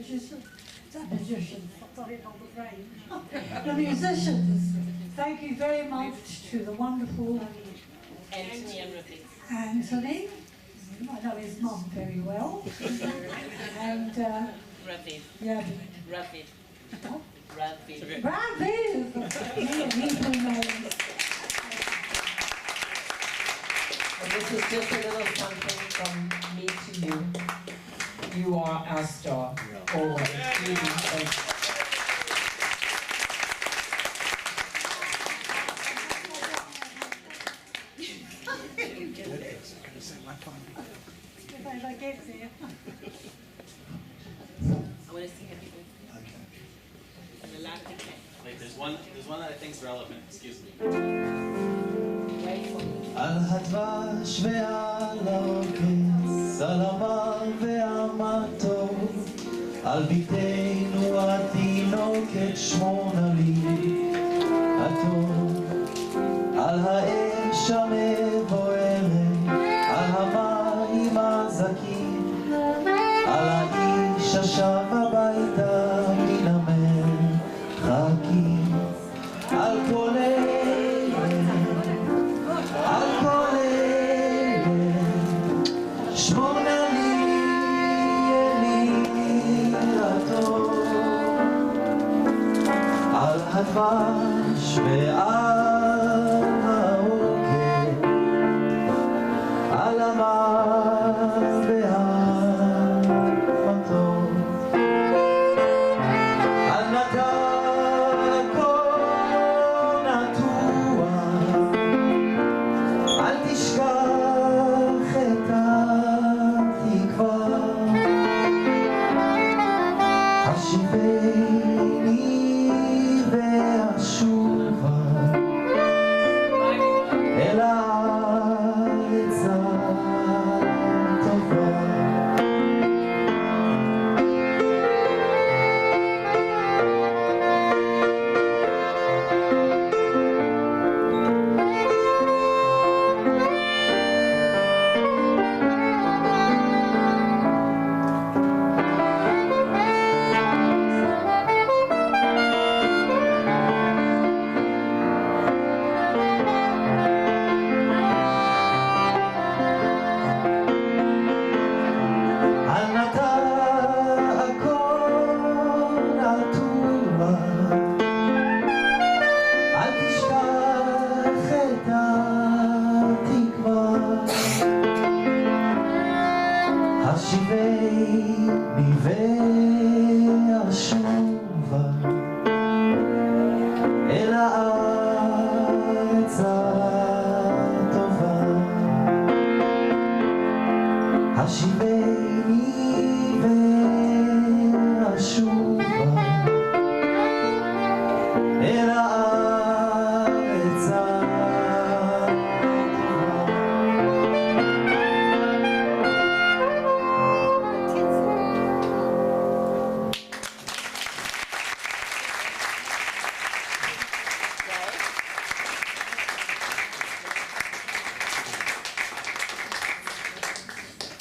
Speaker 15: musicians, sorry about the brain, the musicians, thank you very much to the wonderful
Speaker 4: Anthony and Ricky.
Speaker 15: Anthony. I know his mum very well. And
Speaker 4: Ravid.
Speaker 15: yeah,
Speaker 4: Ravid.
Speaker 15: what?
Speaker 4: Ravid.
Speaker 15: Ravid. He knows.
Speaker 4: And this is just a little something from me to you. You are our star. Always. Really, thank you.
Speaker 15: If I get there.
Speaker 4: I want to sing happy birthday.
Speaker 1: Okay.
Speaker 4: And the loud cake.
Speaker 1: Wait, there's one that I think's relevant. Excuse me.
Speaker 4: Wait for me.
Speaker 14: על הדבש ועל העוקץ, על המר והמתוק, על ביתנו התינוקת שמונה לי הטוב, על האש המבוערת, על המים הזכים, על האיש השב הביתה מן המרחקים, על כל על כל אלה שמונה לי ימירתו, על הדבש ועל העוקץ, על המר והמתוק, על נתן כה נטוע, אל תשכח את התקווה, השיבני והשובה אל הארץ הטובה.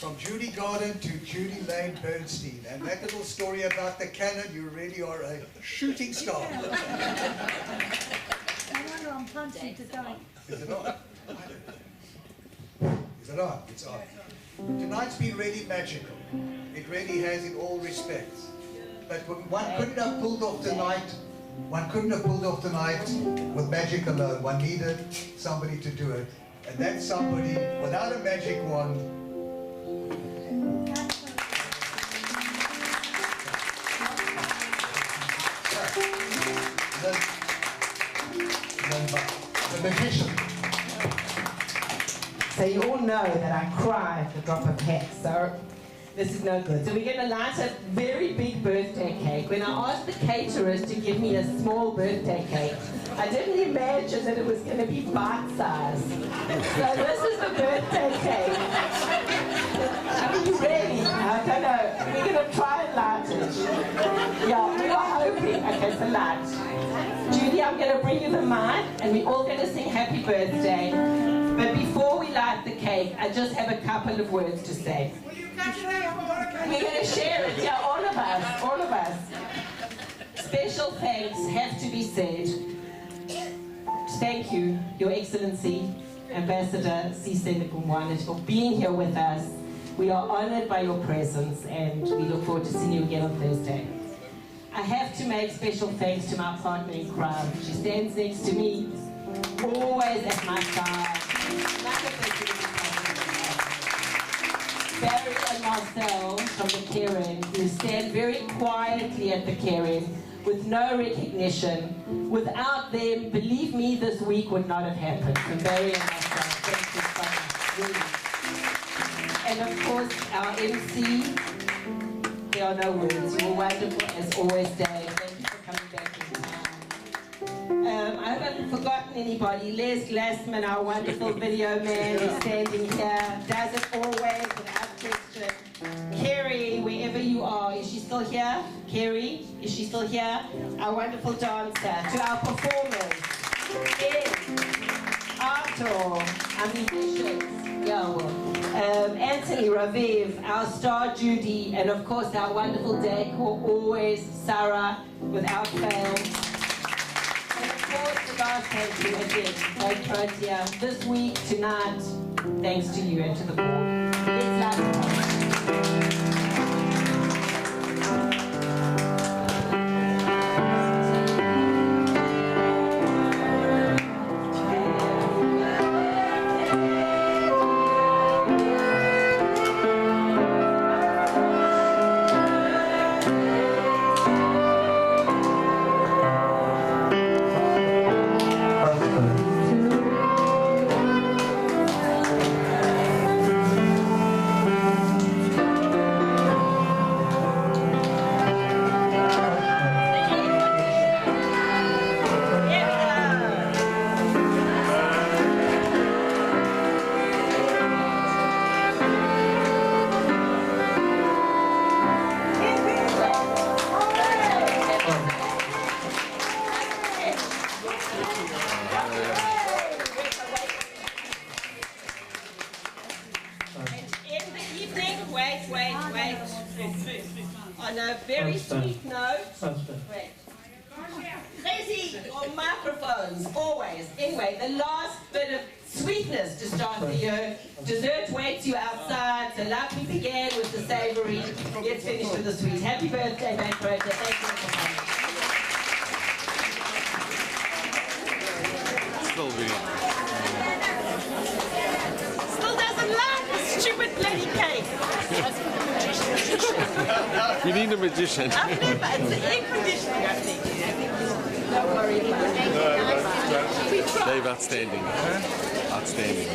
Speaker 5: From Judy Garden to Judy Lane Bernstein. And that little story about the cannon, you really are a shooting star.
Speaker 15: I wonder I'm punching today.
Speaker 5: Is it on? Is it on? It's on. Tonight's been really magical. It really has in all respects. But one couldn't have pulled off tonight. One couldn't have pulled off tonight with magic alone. One needed somebody to do it. And that somebody, without a magic wand, the magician.
Speaker 4: So you all know that I cry at the drop of hat, so this is no good. So we're going to light a very big birthday cake. When I asked the caterers to give me a small birthday cake, I didn't imagine that it was going to be bite-sized. So this is the birthday cake. Are you ready? I don't know. We're going to try and light it. Yeah, we were hoping. Okay, so light. Judy, I'm going to bring you the mic, and we're all going to sing happy birthday. But before we light the cake, I just have a couple of words to say.
Speaker 15: Will you cut it out?
Speaker 4: We're going to share it, yeah, all of us, all of us. Special thanks have to be said. Thank you, Your Excellency, Ambassador Cisse Nkumwane, for being here with us. We are honored by your presence and we look forward to seeing you again on Thursday. I have to make special thanks to my partner in crime. She stands next to me, always at my side. Barry and Marcel from the Karen, who stand very quietly at the Karen with no recognition. Without them, believe me, this week would not have happened. So Barry and Marcel, thank you so much, really. And of course, our MC, there are no words. You were wonderful as always, Dave. Thank you for coming back in time. I haven't forgotten anybody. Les Glassman, our wonderful video man, is standing here. Does it always, without question. Carrie, wherever you are, is she still here? Carrie, is she still here? Our wonderful dancer. To our performers. Arthur, our musicians. Anthony, Raviv, our star Judy, and of course our wonderful decor, always Sarah, without fail. And of course the last thank you again, Beth Protea, this week, tonight, thanks to you and to the board. Let's on a very sweet note. Wait. Crazy on microphones, always. Anyway, the last bit of sweetness to start the year. Dessert waits you outside, so like we began with the savory, let's finish with the sweet. Happy birthday, Beth Protea. Thank you for coming.
Speaker 2: Still doesn't like the stupid bloody cake.
Speaker 16: We need a magician.
Speaker 2: I've never, it's the air conditioning, I think. Don't worry about it.
Speaker 16: Dave, outstanding. Outstanding.